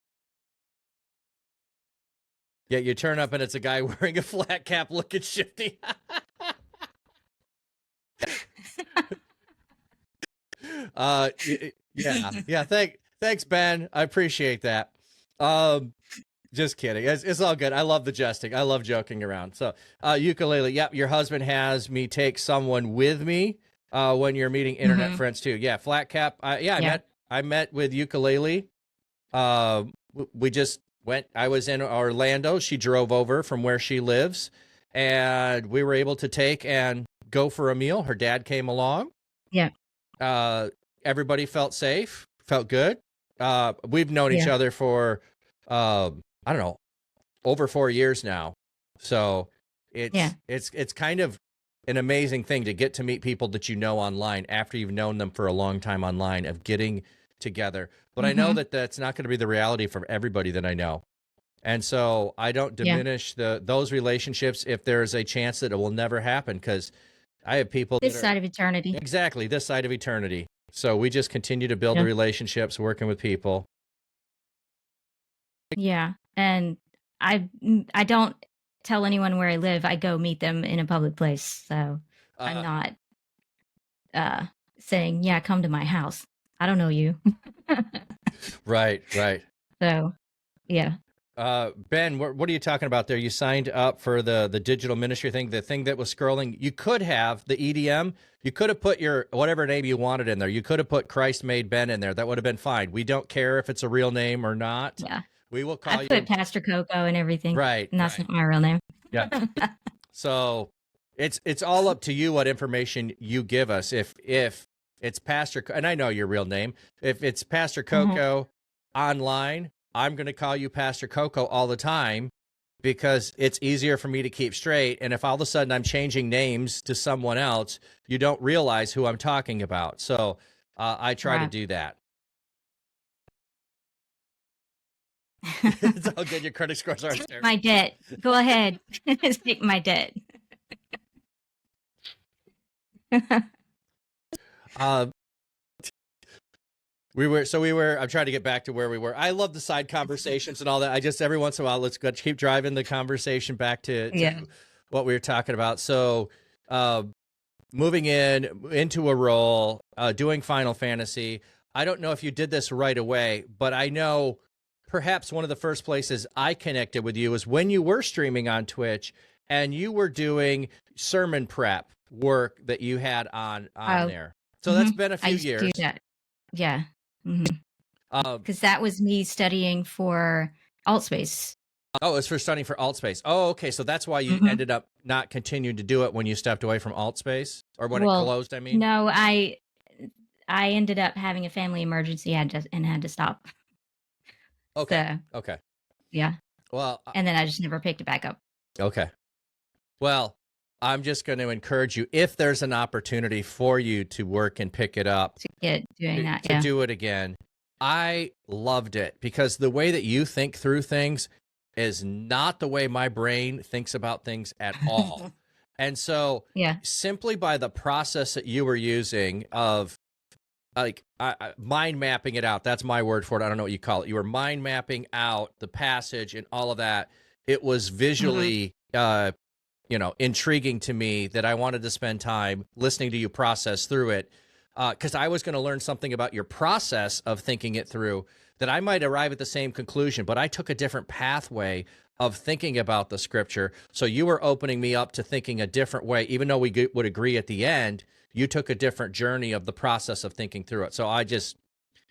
Yeah, you turn up and it's a guy wearing a flat cap looking shifty. Yeah. Thanks, Ben. I appreciate that. Just kidding. It's all good. I love the jesting. I love joking around. So, ukulele. Yep, your husband has me take someone with me when you're meeting internet Mm-hmm. friends too. Yeah, flat cap. Yeah. I met with ukulele. We just went. I was in Orlando. She drove over from where she lives, and we were able to take and go for a meal. Her dad came along. Yeah. Everybody felt safe, felt good. We've known each Yeah. other for, I don't know, over 4 years now. So Yeah. it's kind of an amazing thing to get to meet people that you know online after you've known them for a long time online, of getting together. But I know Mm-hmm. that that's not going to be the reality for everybody that I know. And so I don't Yeah. diminish those relationships if there's a chance that it will never happen, because I have people that This are side of eternity. exactly this side of eternity. So we just continue to build the Yeah. relationships, working with people. Yeah. And I don't tell anyone where I live. I go meet them in a public place. So I'm Uh, not uh saying, yeah, come to my house. I don't know you. right. So yeah. Ben, what are you talking about there? You signed up for the digital ministry thing, the thing that was scrolling. You could have the EDM. You could have put your whatever name you wanted in there. You could have put Christ Made Ben in there. That would have been fine. We don't care if it's a real name or not. Yeah. We will I call put you. Pastor Coco and everything. Right. And that's not my real name. Yeah. So it's all up to you what information you give us. If it's Pastor, and I know your real name, if it's Pastor Coco online, I'm going to call you Pastor Coco all the time, because it's easier for me to keep straight. And if all of a sudden I'm changing names to someone else, you don't realize who I'm talking about. So I try to Right. do that. It's all good. Your credit scores are Take my debt. Go ahead. Take my debt. I'm trying to get back to where we were. I love the side conversations and all that. I just, every once in a while, let's keep driving the conversation back to Yeah. what we were talking about. So, moving into a role, doing Final Fantasy. I don't know if you did this right away, but I know perhaps one of the first places I connected with you was when you were streaming on Twitch and you were doing sermon prep work that you had on there. So that's been a I few used to do years. that. Yeah. Because that was me studying for Altspace. Oh, it's for studying for Altspace. Oh, okay. So that's why you ended up not continuing to do it when you stepped away from Altspace, or when it closed, I mean? No, I ended up having a family emergency and had to stop. Okay. So, Okay. yeah. Well, And then I just never picked it back up. okay. Well, I'm just going to encourage you, if there's an opportunity for you to work and pick it up, To do it again. I loved it because the way that you think through things is not the way my brain thinks about things at all. And so simply by the process that you were using of like mind mapping it out, that's my word for it. I don't know what you call it. You were mind mapping out the passage and all of that. It was visually, intriguing to me that I wanted to spend time listening to you process through it. because I was going to learn something about your process of thinking it through, that I might arrive at the same conclusion, but I took a different pathway of thinking about the scripture. So you were opening me up to thinking a different way, even though we would agree at the end. You took a different journey of the process of thinking through it. So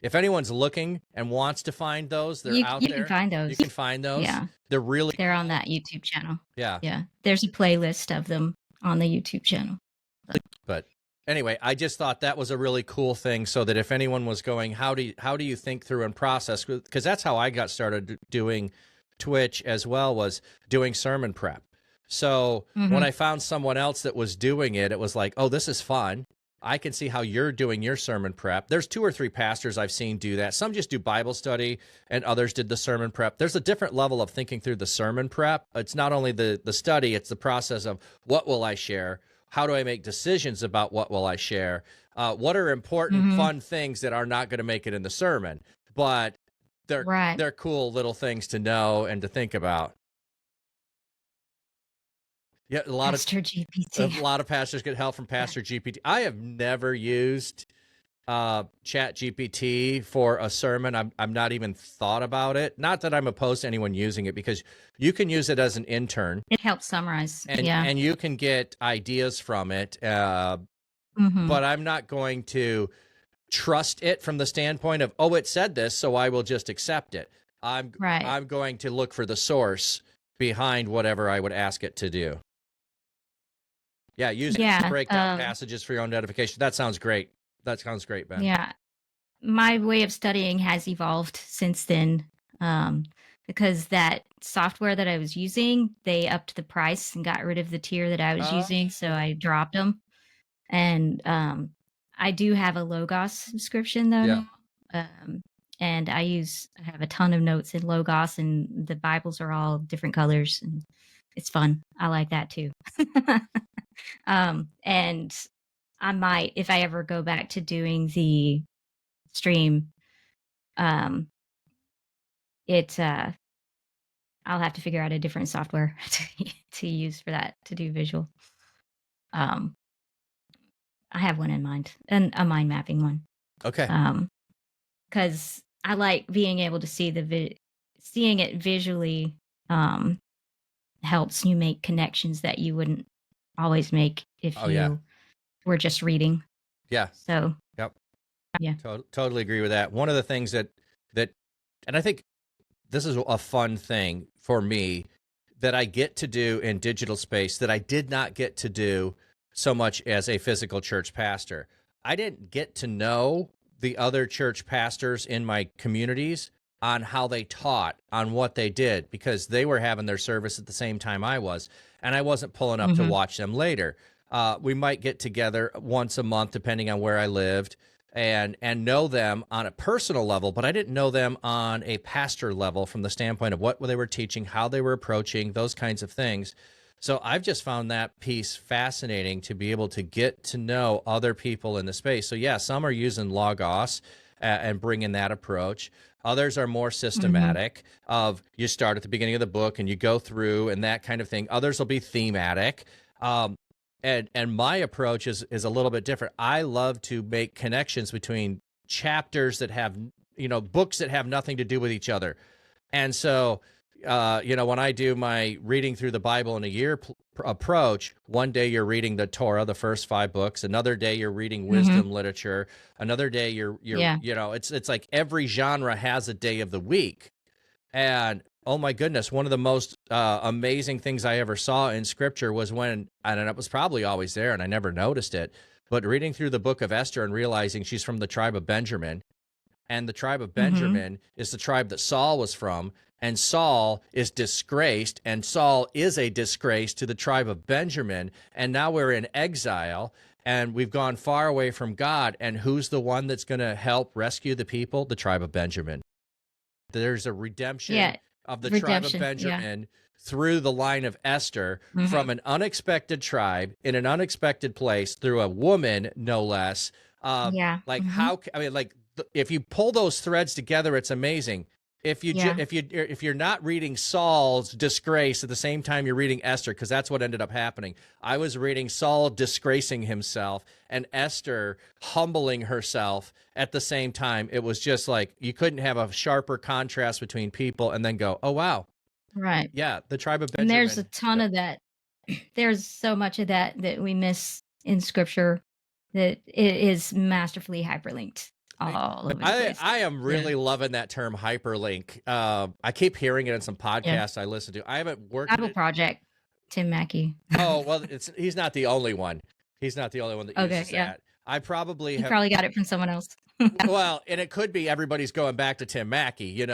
if anyone's looking and wants to find those, they're out there. You can find those. You can find those. Yeah. They're They're on that YouTube channel. Yeah. Yeah. There's a playlist of them on the YouTube channel. But anyway, I just thought that was a really cool thing, so that if anyone was going, how do you think through and process? Because that's how I got started doing Twitch as well, was doing sermon prep. So when I found someone else that was doing it, it was like, oh, this is fun. I can see how you're doing your sermon prep. There's 2 or 3 pastors I've seen do that. Some just do Bible study, and others did the sermon prep. There's a different level of thinking through the sermon prep. It's not only the study, it's the process of what will I share? How do I make decisions about what will I share? What are important, fun things that are not going to make it in the sermon, but they're cool little things to know and to think about. Yeah, a lot of pastors get help from Pastor GPT. I have never used Chat GPT for a sermon. I'm not even thought about it. Not that I'm opposed to anyone using it, because you can use it as an intern. It helps summarize. And you can get ideas from it. But I'm not going to trust it from the standpoint of, oh, it said this, so I will just accept it. I'm going to look for the source behind whatever I would ask it to do. Yeah, use it to break down passages for your own edification. That sounds great. That sounds great, Ben. Yeah. My way of studying has evolved since then, because that software that I was using, they upped the price and got rid of the tier that I was using, so I dropped them. And I do have a Logos subscription, though. Yeah. And I have a ton of notes in Logos, and the Bibles are all different colors, and it's fun. I like that too. And I might, if I ever go back to doing the stream, I'll have to figure out a different software to use for that, to do visual. I have one in mind, and a mind mapping one. Okay. Because I like being able to see seeing it visually. Helps you make connections that you wouldn't always make if you were just reading. Yeah. So. Yep. Yeah. Totally agree with that. One of the things that, and I think this is a fun thing for me that I get to do in digital space that I did not get to do so much as a physical church pastor. I didn't get to know the other church pastors in my communities on how they taught, on what they did, because they were having their service at the same time I was, and I wasn't pulling up to watch them later. We might get together once a month, depending on where I lived, and know them on a personal level, but I didn't know them on a pastor level from the standpoint of what they were teaching, how they were approaching, those kinds of things. So I've just found that piece fascinating, to be able to get to know other people in the space. So yeah, some are using Logos and bringing that approach. Others are more systematic, of you start at the beginning of the book and you go through and that kind of thing. Others will be thematic. And my approach is a little bit different. I love to make connections between chapters that have, books that have nothing to do with each other. And so, when I do my reading through the Bible in a year approach, one day you're reading the Torah, the first 5 books. Another day you're reading wisdom literature. Another day you're it's like every genre has a day of the week. And oh my goodness, one of the most amazing things I ever saw in scripture was when, and it was probably always there and I never noticed it, but reading through the book of Esther and realizing she's from the tribe of Benjamin, and the tribe of Benjamin is the tribe that Saul was from, and Saul is disgraced, and Saul is a disgrace to the tribe of Benjamin, and now we're in exile, and we've gone far away from God, and who's the one that's going to help rescue the people? The tribe of Benjamin. There's a redemption of the tribe of Benjamin through the line of Esther, from an unexpected tribe in an unexpected place, through a woman, no less. If you pull those threads together, it's amazing. if you Yeah. if you're not reading Saul's disgrace at the same time you're reading Esther, because that's what ended up happening. I was reading Saul disgracing himself and Esther humbling herself at the same time. It was just like you couldn't have a sharper contrast between people and then go, oh wow, Right. yeah, the tribe of And there's a Benjamin. ton of that. There's so much of that that we miss in scripture that it is masterfully hyperlinked all over the place. I am really loving that term hyperlink. I keep hearing it in some Yeah. podcasts I listen to. I haven't worked Bible in it. Project, Tim Mackey. Oh, well, he's not the only one. He's not the only one that Okay, uses yeah. that. I probably You have, probably got it from someone else. well, and it could be everybody's going back to Tim Mackey,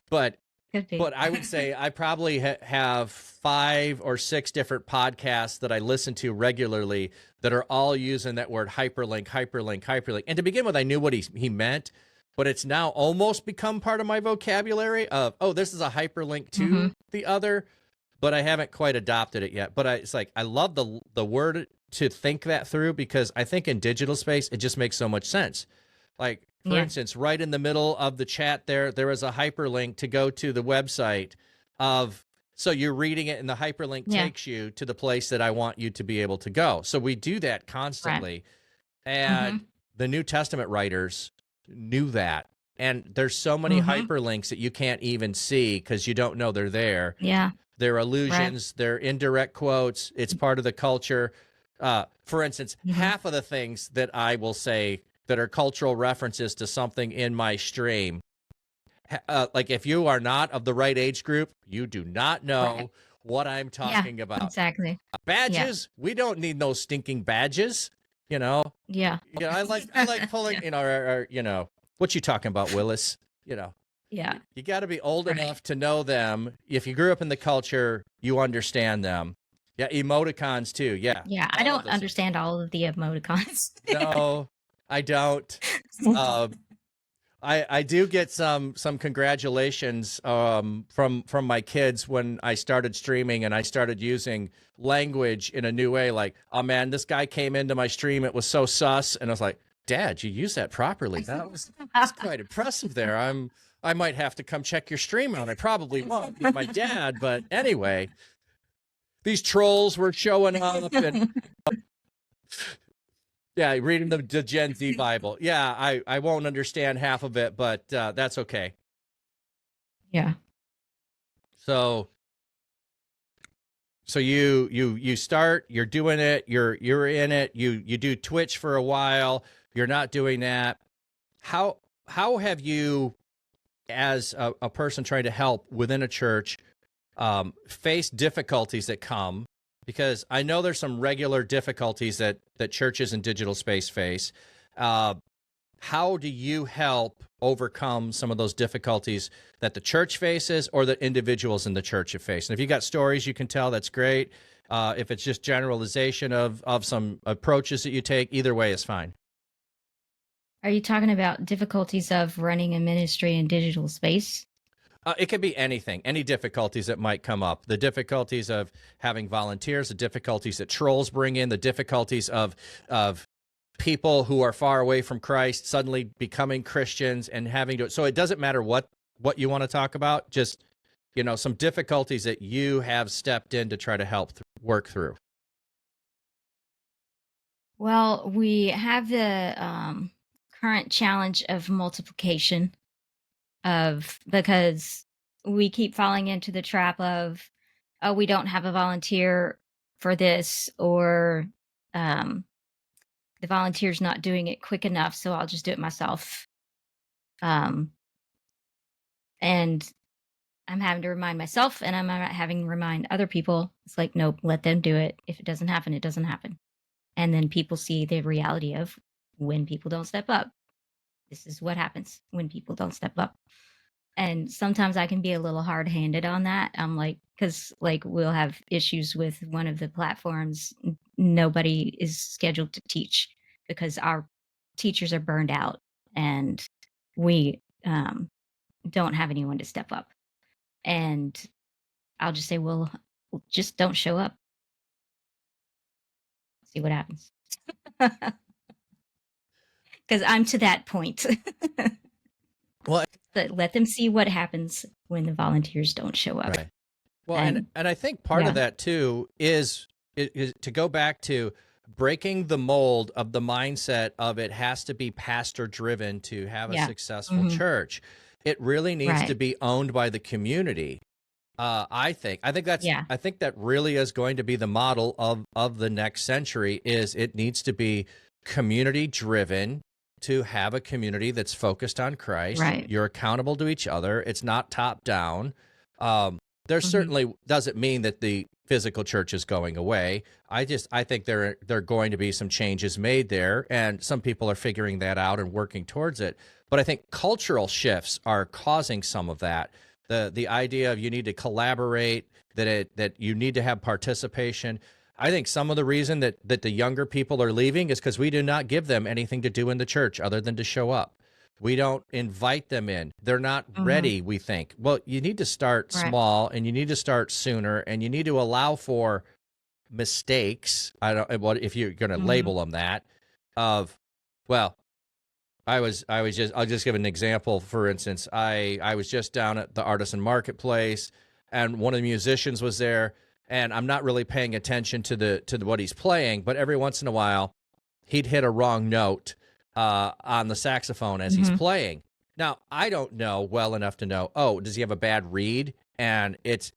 but Could be. but I would say I probably have 5 or 6 different podcasts that I listen to regularly that are all using that word hyperlink, hyperlink, hyperlink. And to begin with, I knew what he meant, but it's now almost become part of my vocabulary of, oh, this is a hyperlink to the other, but I haven't quite adopted it yet. But it's like, I love the word to think that through, because I think in digital space, it just makes so much sense. Like, for instance, right in the middle of the chat there is a hyperlink to go to the website of, so you're reading it and the hyperlink takes you to the place that I want you to be able to go. So we do that constantly. Right. And the New Testament writers knew that. And there's so many hyperlinks that you can't even see because you don't know they're there. Yeah. They're allusions, they're indirect quotes. It's part of the culture. For instance, half of the things that I will say that are cultural references to something in my stream, like if you are not of the right age group, you do not know what I'm talking about. Exactly. Badges, we don't need those stinking badges, Yeah. I like pulling, what you talking about, Willis? Yeah. You got to be old enough to know them. If you grew up in the culture, you understand them. Yeah, emoticons too. Yeah. Yeah, I don't understand all of the emoticons. No, I don't. I do get some congratulations from my kids when I started streaming and I started using language in a new way. Like, oh man, this guy came into my stream. It was so sus, and I was like, Dad, you used that properly. That's quite impressive there. I might have to come check your stream out. I probably won't be my dad, but anyway, these trolls were showing up and yeah, reading the Gen Z Bible. Yeah, I won't understand half of it, but that's okay. Yeah. So you start, you're doing it, you're in it, you do Twitch for a while, you're not doing that. How have you, as a person trying to help within a church, face difficulties that come? Because I know there's some regular difficulties that churches in digital space face. How do you help overcome some of those difficulties that the church faces or that individuals in the church have faced? And if you got stories you can tell, that's great. If it's just generalization of some approaches that you take, either way is fine. Are you talking about difficulties of running a ministry in digital space? It could be anything, any difficulties that might come up. The difficulties of having volunteers, the difficulties that trolls bring in, the difficulties of people who are far away from Christ suddenly becoming Christians and having to. So it doesn't matter what you want to talk about, just, some difficulties that you have stepped in to try to help work through. Well, we have the current challenge of multiplication because we keep falling into the trap of, oh, we don't have a volunteer for this, or the volunteer's not doing it quick enough, so I'll just do it myself. And I'm having to remind myself, and I'm having to remind other people. It's like, nope, let them do it. If it doesn't happen, it doesn't happen. And then people see the reality of when people don't step up. This is what happens when people don't step up. And sometimes I can be a little hard-handed on that. I'm like, because we'll have issues with one of the platforms. Nobody is scheduled to teach because our teachers are burned out, and we don't have anyone to step up. And I'll just say, well, just don't show up. See what happens. Because I'm to that point. Well, let them see what happens when the volunteers don't show up. Right. Well, And and I think part of yeah, that too is to go back to breaking the mold of the mindset of it has to be pastor driven to have a yeah, successful hmm church. It really needs to right, be owned by the community. yeah, I think that really is going to be the model of the next century. Is it needs to be community driven to have a community that's focused on Christ. right, You're accountable to each other. It's not top down. Um, there hmm certainly doesn't mean that the physical church is going away. I think there are going to be some changes made there, and some people are figuring that out and working towards it. But I think cultural shifts are causing some of that. The idea of you need to collaborate, that you need to have participation. I think some of the reason that the younger people are leaving is because we do not give them anything to do in the church other than to show up. We don't invite them in. They're not hmm ready, we think. Well, you need to start right, small and you need to start sooner and you need to allow for mistakes. I don't what if you're going to hmm label them that of well, I'll just give an example. For instance, I was just down at the artisan marketplace and one of the musicians was there and I'm not really paying attention to what he's playing, but every once in a while he'd hit a wrong note on the saxophone as he's hmm playing. Now, I don't know well enough to know, oh, does he have a bad read and it's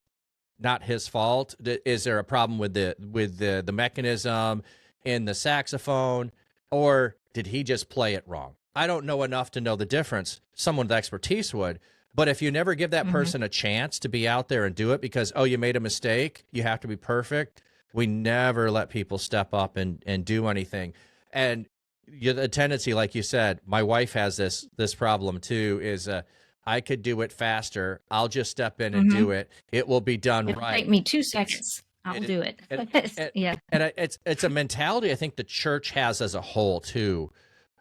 not his fault? Is there a problem with the mechanism in the saxophone, or did he just play it wrong? I don't know enough to know the difference. Someone with expertise would. But if you never give that hmm person a chance to be out there and do it because, oh, you made a mistake, you have to be perfect, we never let people step up and do anything. And the tendency, like you said, my wife has this problem too, is I could do it faster. I'll just step in and hmm do it. It will be done It'll take right. me 2 seconds. I'll It, do it. it, it, Yeah. it's a mentality I think the church has as a whole too,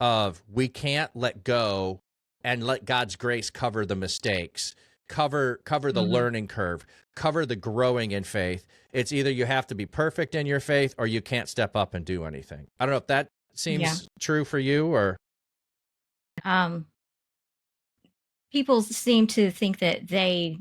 of we can't let go and let God's grace cover the mistakes, cover the hmm learning curve, cover the growing in faith. It's either you have to be perfect in your faith or you can't step up and do anything. I don't know if that Yeah. seems true for you or Um, people seem to think that they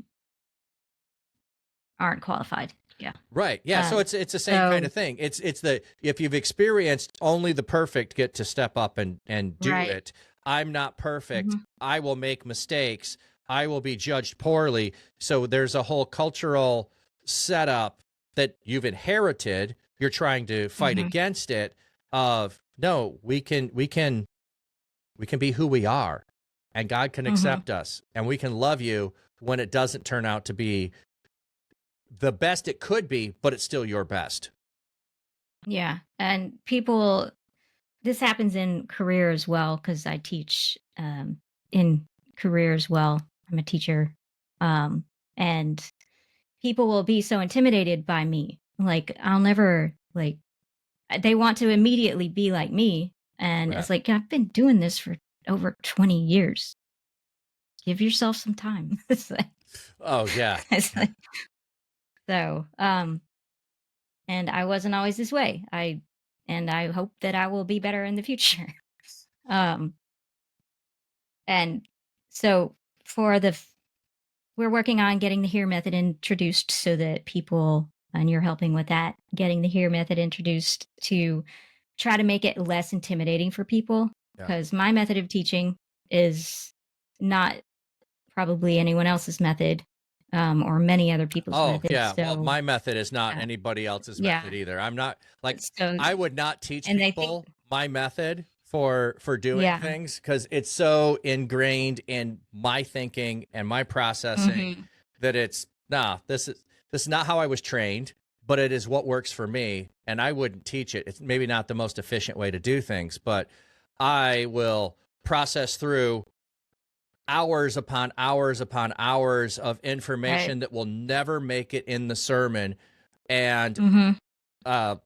aren't qualified. Yeah. right. Yeah, so Um, it's the same kind so of thing. It's the if you've experienced only the perfect get to step up and do right. it. I'm not perfect. hmm I will make mistakes. I will be judged poorly. So there's a whole cultural setup that you've inherited. You're trying to fight hmm against it of no, we can be who we are and God can hmm accept us and we can love you when it doesn't turn out to be the best it could be, but it's still your best. Yeah. And people, this happens in career as well because I teach in career as well. I'm a teacher, and people will be so intimidated by me. Like I'll never like they want to immediately be like me, and Right. it's like I've been doing this for over 20 years. Give yourself some time. Oh yeah. It's like so. And I wasn't always this way. I hope that I will be better in the future. um, And so for we're working on getting the HEAR method introduced so that people, and you're helping with that, getting the HEAR method introduced to try to make it less intimidating for people. Yeah. Because my method of teaching is not probably anyone else's method, or many other people's Oh, methods. yeah. Well, So, my method is not uh, anybody else's yeah. method either. I'm not like So, I would not teach and they think, people my method for doing yeah. things because it's so ingrained in my thinking and my processing hmm that it's nah, this is not how I was trained, but it is what works for me, and I wouldn't teach it. It's maybe not the most efficient way to do things, but I will process through hours upon hours of Right. information that will never make it in the sermon. And hmm uh,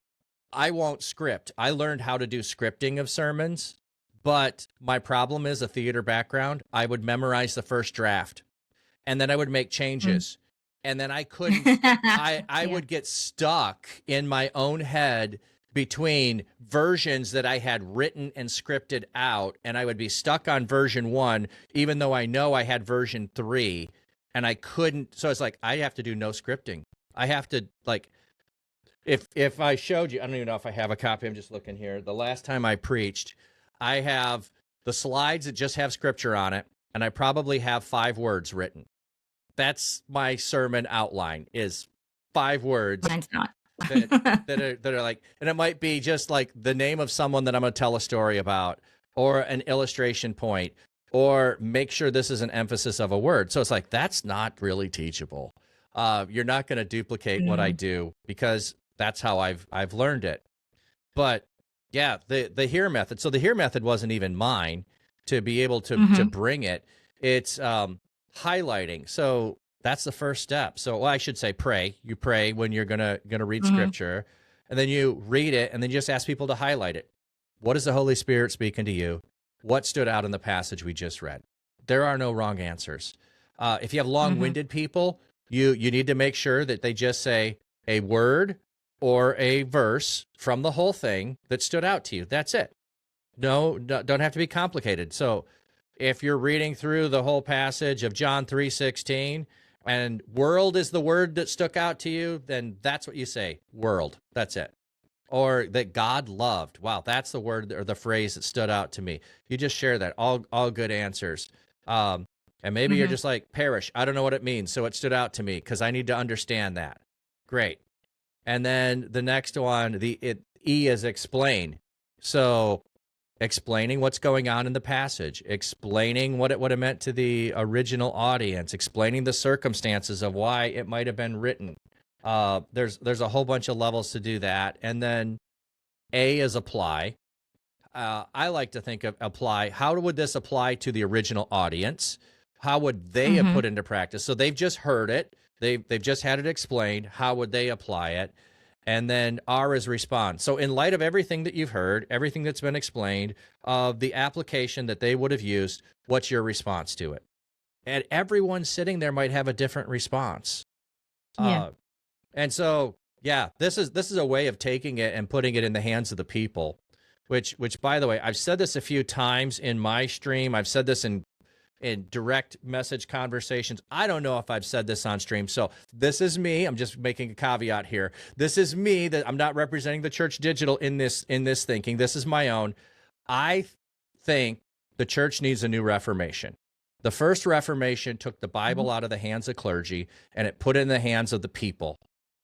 I won't script. I learned how to do scripting of sermons, but my problem is a theater background. I would memorize the first draft and then I would make changes. And then I couldn't, I Yeah. would get stuck in my own head between versions that I had written and scripted out, and I would be stuck on version 1, even though I know I had version 3, and I couldn't. So it's like, I have to do no scripting. I have to, like, if I showed you, I don't even know if I have a copy. I'm just looking here. The last time I preached, I have the slides that just have scripture on it, and I probably have 5 words written. That's my sermon outline, is 5 words. Mine's not. that are like, and it might be just like the name of someone that I'm going to tell a story about, or an illustration point, or make sure this is an emphasis of a word. So it's like, that's not really teachable. You're not going to duplicate what I do, because that's how I've learned it. But yeah, the hear method. So the hear method wasn't even mine to be able to bring it. It's highlighting. So that's the first step. So, well, I should say pray. You pray when you're gonna read scripture, and then you read it, and then you just ask people to highlight it. What is the Holy Spirit speaking to you? What stood out in the passage we just read? There are no wrong answers. If you have long-winded people, you need to make sure that they just say a word or a verse from the whole thing that stood out to you. That's it. No, don't have to be complicated. So if you're reading through the whole passage of John 3:16, and world is the word that stuck out to you, then that's what you say, world. That's it. Or that God loved. Wow, that's the word or the phrase that stood out to me. You just share that. All good answers. And maybe you're just like, perish. I don't know what it means, so it stood out to me because I need to understand that. Great. And then the next one, E is explain. So explaining what's going on in the passage, explaining what it meant to the original audience, explaining the circumstances of why it might have been written. There's a whole bunch of levels to do that. And then A is apply. I like to think of apply. How would this apply to the original audience? How would they have put into practice? So they've just heard it. They've just had it explained. How would they apply it? And then R is respond. So in light of everything that you've heard, everything that's been explained, the application that they would have used, what's your response to it? And everyone sitting there might have a different response. Yeah. And so, yeah, this is a way of taking it and putting it in the hands of the people, which by the way, I've said this a few times in my stream. I've said this in direct message conversations. I don't know if I've said this on stream. So this is me. I'm just making a caveat here. This is me, that I'm not representing the church digital in this thinking. This is my own. I think the church needs a new Reformation. The first Reformation took the Bible out of the hands of clergy and it put it in the hands of the people.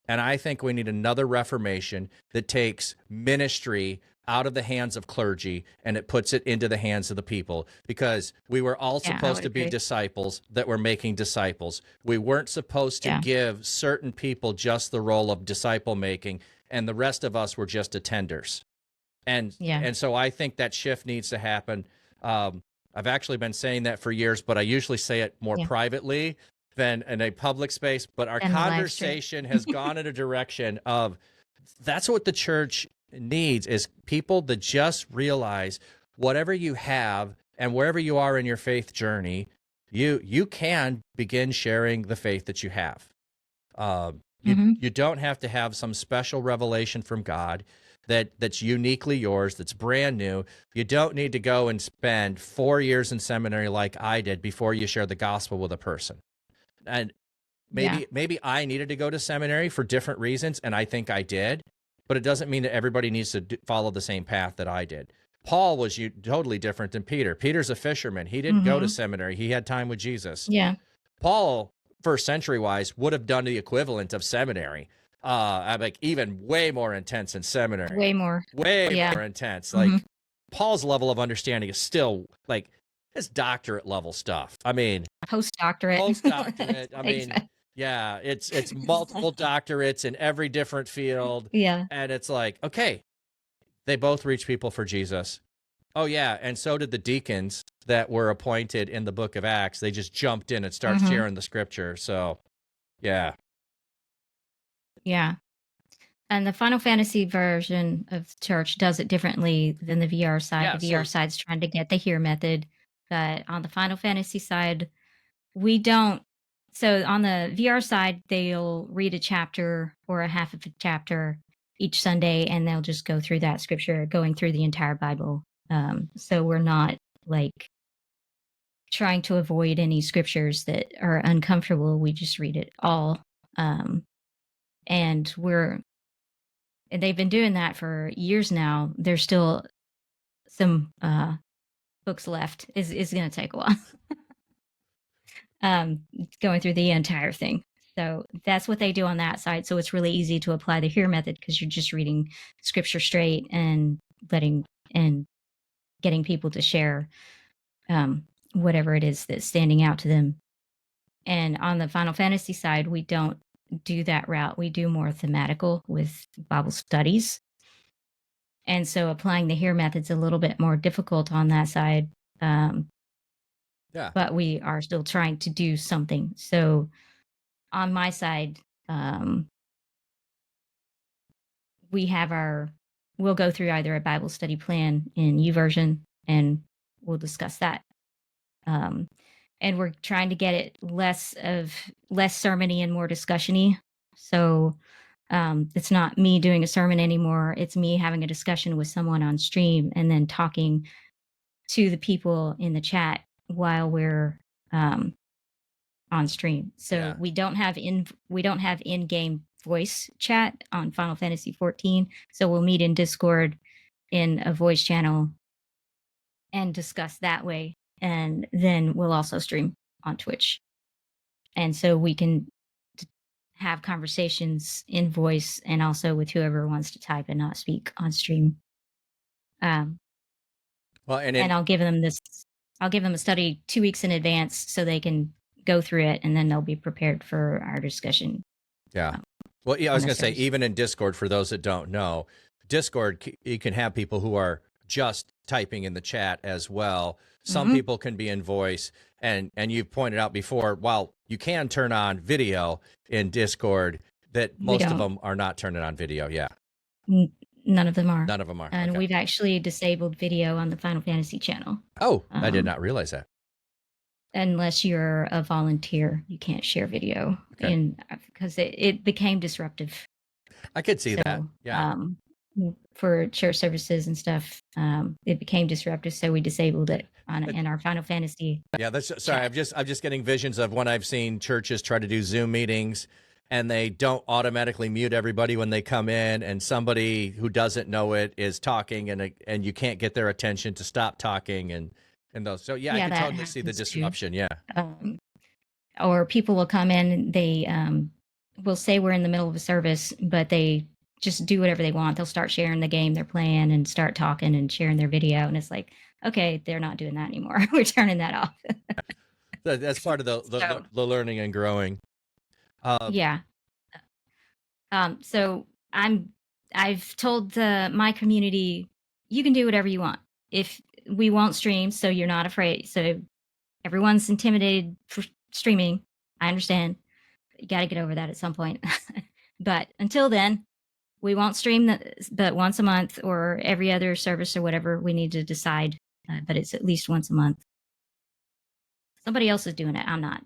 And I think we need another Reformation that takes ministry out of the hands of clergy and it puts it into the hands of the people, because we were all supposed to be disciples that were making disciples. We weren't supposed to give certain people just the role of disciple making, and the rest of us were just attenders. And so I think that shift needs to happen. I've actually been saying that for years, but I usually say it more privately than in a public space. But our conversation has gone in a direction of, that's what the church needs, is people that just realize whatever you have and wherever you are in your faith journey, you can begin sharing the faith that you have. You don't have to have some special revelation from God that's uniquely yours, that's brand new. You don't need to go and spend 4 years in seminary like I did before you share the gospel with a person. And maybe I needed to go to seminary for different reasons, and I think I did, but it doesn't mean that everybody needs to follow the same path that I did. Paul was totally different than Peter. Peter's a fisherman. He didn't go to seminary. He had time with Jesus. Yeah. Paul, first century wise, would have done the equivalent of seminary. Like even way more intense in seminary. Way more intense. Like Paul's level of understanding is still like his doctorate level stuff. I mean, postdoctorate. I mean, yeah, it's multiple doctorates in every different field. Yeah. And it's like, okay, they both reach people for Jesus. Oh yeah, and so did the deacons that were appointed in the book of Acts. They just jumped in and started sharing the scripture. So, yeah. Yeah. And the Final Fantasy version of church does it differently than the VR side. Yeah, the VR side's trying to get the hear method. But on the Final Fantasy side, we don't. So on the VR side, they'll read a chapter or a half of a chapter each Sunday, and they'll just go through that scripture, going through the entire Bible. So we're not like trying to avoid any scriptures that are uncomfortable. We just read it all. And they've been doing that for years now. There's still some books left. Is going to take a while. Going through the entire thing. So that's what they do on that side. So it's really easy to apply the HEAR method because you're just reading scripture straight and getting people to share whatever it is that's standing out to them. And on the Final Fantasy side, we don't do that route. We do more thematical with Bible studies. And so applying the HEAR method's a little bit more difficult on that side. But we are still trying to do something. So on my side, we'll go through either a Bible study plan in YouVersion, and we'll discuss that. And we're trying to get it less sermon-y and more discussion-y. So it's not me doing a sermon anymore. It's me having a discussion with someone on stream and then talking to the people in the chat while we're on stream. So we don't have in-game voice chat on Final Fantasy XIV. So we'll meet in Discord in a voice channel and discuss that way. And then we'll also stream on Twitch. And so we can have conversations in voice and also with whoever wants to type and not speak on stream. And I'll give them a study 2 weeks in advance so they can go through it, and then they'll be prepared for our discussion. Yeah. Well, yeah, I was going to say, even in Discord, for those that don't know, Discord, you can have people who are just typing in the chat as well. Some people can be in voice, and you've pointed out before, while you can turn on video in Discord, that most of them are not turning on video. Yeah. None of them are. None of them are. And we've actually disabled video on the Final Fantasy channel. Oh, I did not realize that. Unless you're a volunteer, you can't share video because it became disruptive. I could see that. Yeah. For church services and stuff, it became disruptive, so we disabled it in our Final Fantasy. Yeah, sorry. I'm just getting visions of when I've seen churches try to do Zoom meetings, and they don't automatically mute everybody when they come in, and somebody who doesn't know it is talking, and you can't get their attention to stop talking, and those. So I can totally see the disruption. Too. Yeah. Or people will come in, they will say we're in the middle of a service, but they just do whatever they want. They'll start sharing the game they're playing and start talking and sharing their video, and it's like, okay, they're not doing that anymore. We're turning that off. That's part of the learning and growing. So I've told my community, you can do whatever you want. If we won't stream, so you're not afraid. So everyone's intimidated for streaming. I understand. You got to get over that at some point. But until then, we won't stream but once a month or every other service or whatever we need to decide. But it's at least once a month. Somebody else is doing it. I'm not.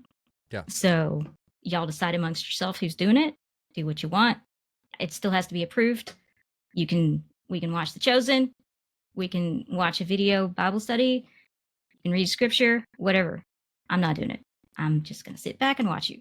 Yeah. So y'all decide amongst yourself who's doing it. Do what you want. It still has to be approved. We can watch The Chosen. We can watch a video Bible study. You can read scripture, whatever. I'm not doing it. I'm just going to sit back and watch you.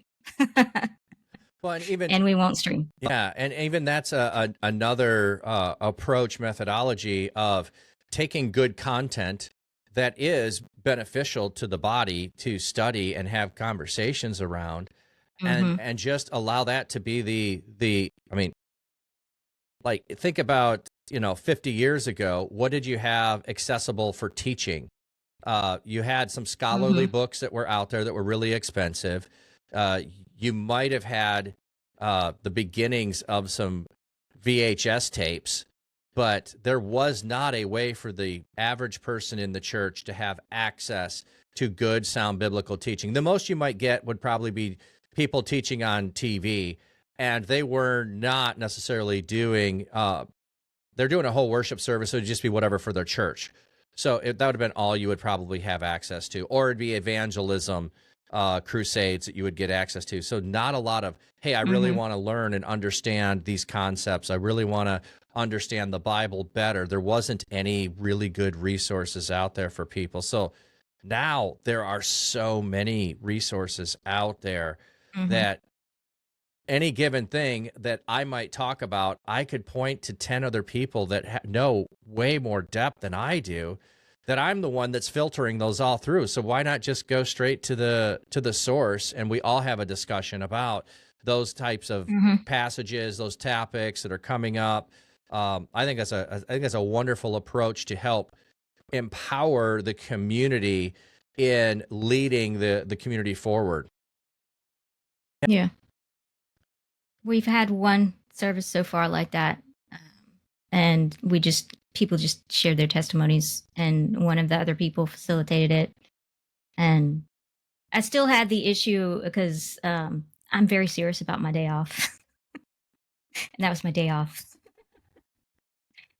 Well, and we won't stream. Yeah, and even that's another approach, methodology of taking good content that is beneficial to the body to study and have conversations around, and just allow that to be the. I mean, like, think about 50 years ago. What did you have accessible for teaching? You had some scholarly books that were out there that were really expensive. You might have had the beginnings of some VHS tapes, but there was not a way for the average person in the church to have access to good, sound biblical teaching. The most you might get would probably be people teaching on TV, and they were not necessarily doing, they're doing a whole worship service, so it would just be whatever for their church. So that would have been all you would probably have access to, or it'd be evangelism crusades that you would get access to. So not a lot of, hey, I really Mm-hmm. want to learn and understand these concepts. I really want to understand the Bible better. There wasn't any really good resources out there for people. So now there are so many resources out there Mm-hmm. that any given thing that I might talk about, I could point to 10 other people that know way more depth than I do, that I'm the one that's filtering those all through. So why not just go straight to the source, and we all have a discussion about those types of Mm-hmm. passages, those topics that are coming up. I think that's a wonderful approach to help empower the community in leading the community forward. Yeah. We've had one service so far like that. And people just shared their testimonies, and one of the other people facilitated it. And I still had the issue because I'm very serious about my day off. And that was my day off.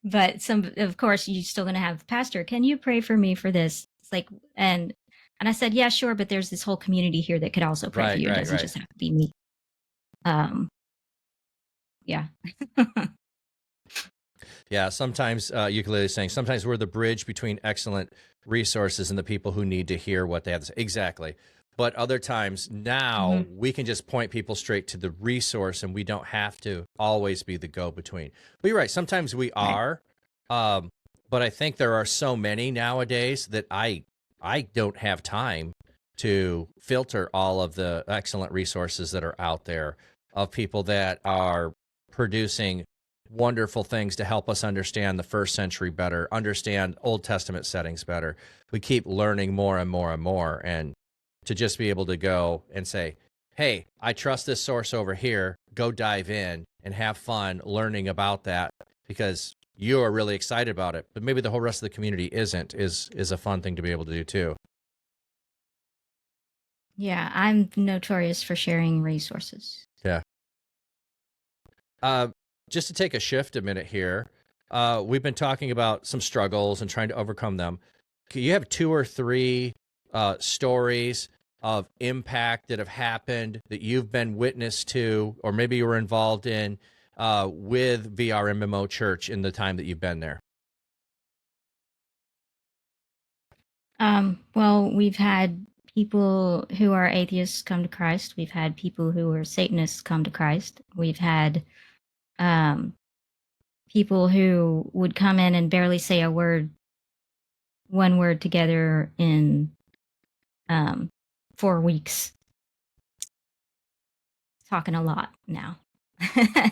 But of course, you're still going to have, Pastor, can you pray for me for this? It's like, and I said, yeah, sure. But there's this whole community here that could also pray for you. It doesn't just have to be me. Yeah. Yeah, sometimes Ukulele is saying, sometimes we're the bridge between excellent resources and the people who need to hear what they have to say. Exactly. But other times now we can just point people straight to the resource, and we don't have to always be the go-between. But you're right, sometimes we are. But I think there are so many nowadays that I don't have time to filter all of the excellent resources that are out there of people that are producing wonderful things to help us understand the first century better, understand Old Testament settings better. We keep learning more and more and more. And to just be able to go and say, hey, I trust this source over here, go dive in and have fun learning about that because you are really excited about it, but maybe the whole rest of the community isn't, is a fun thing to be able to do too. Yeah, I'm notorious for sharing resources. Yeah. Just to take a shift a minute here, we've been talking about some struggles and trying to overcome them. You have 2 or 3 stories of impact that have happened that you've been witness to, or maybe you were involved in with VR MMO Church in the time that you've been there? Well, we've had people who are atheists come to Christ. We've had people who are Satanists come to Christ. We've had people who would come in and barely say one word together in 4 weeks, talking a lot now,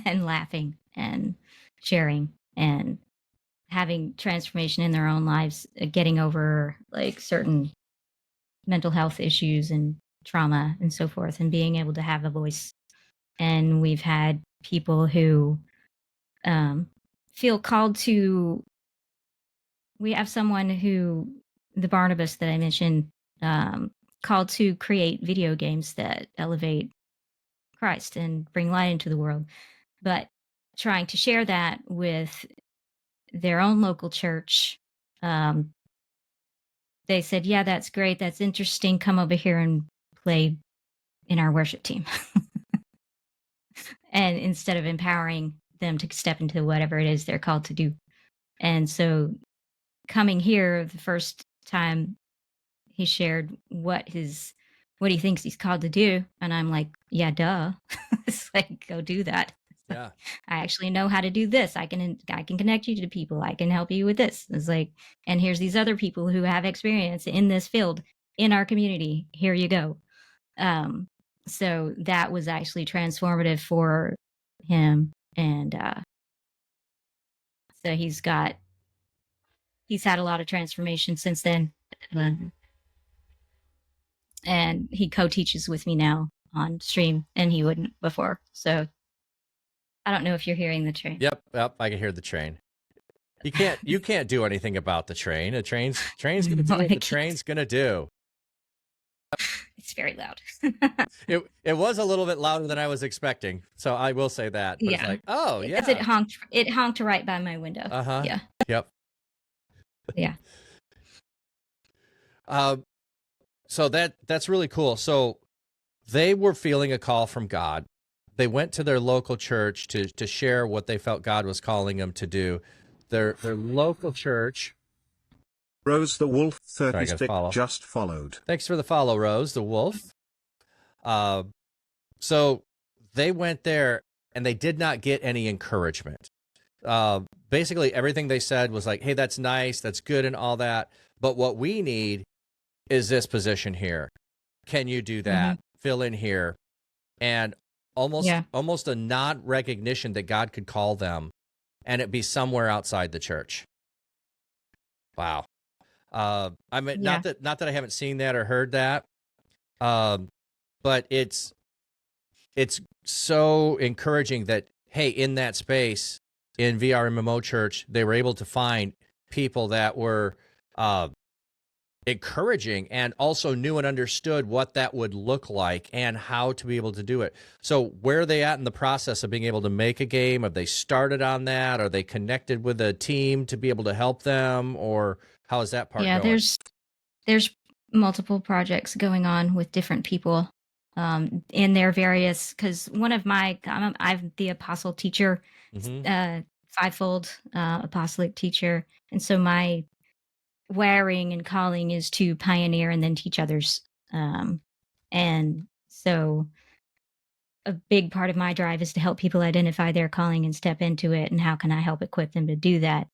and laughing and sharing and having transformation in their own lives, getting over like certain mental health issues and trauma and so forth, and being able to have a voice. And we've had people who feel called to. We have someone who, the Barnabas that I mentioned, called to create video games that elevate Christ and bring light into the world, but trying to share that with their own local church. They said, yeah, that's great. That's interesting. Come over here and play in our worship team. And instead of empowering them to step into whatever it is they're called to do. And so coming here the first time, he shared what he thinks he's called to do, and I'm like, yeah, duh. It's like, go do that. Yeah. I actually know how to do this. I can connect you to people. I can help you with this. It's like, and here's these other people who have experience in this field in our community. Here you go. So that was actually transformative for him, and so he's had a lot of transformation since then. And he co-teaches with me now on stream, and he wouldn't before. So I don't know if you're hearing the train. Yep, I can hear the train. You can't do anything about the train. The train's gonna do what the train's gonna do. It's very loud. It was a little bit louder than I was expecting, so I will say that. But Yeah. it's like, oh yeah, because it honked right by my window. Yeah. Yep. Yeah. So that's really cool. So they were feeling a call from God. They went to their local church to share what they felt God was calling them to do. Their local church. Rose the Wolf Sorry, I got to 36 follow. just followed. Thanks for the follow, Rose the Wolf. So they went there and they did not get any encouragement. Basically, everything they said was like, "Hey, that's nice, that's good, and all that. But what we need is this position here. Can you do that? Fill in here." And almost a non-recognition that God could call them, and it be somewhere outside the church. Wow. I mean, not that I haven't seen that or heard that, but it's so encouraging that, hey, in that space in VR MMO Church, they were able to find people that were encouraging and also knew and understood what that would look like and how to be able to do it. So where are they at in the process of being able to make a game? Have they started on that? Are they connected with a team to be able to help them? Or how is that part going? There's multiple projects going on with different people in their various, because one of I'm the apostle teacher, fivefold apostolic teacher. And so my wiring and calling is to pioneer and then teach others. And so a big part of my drive is to help people identify their calling and step into it. And how can I help equip them to do that?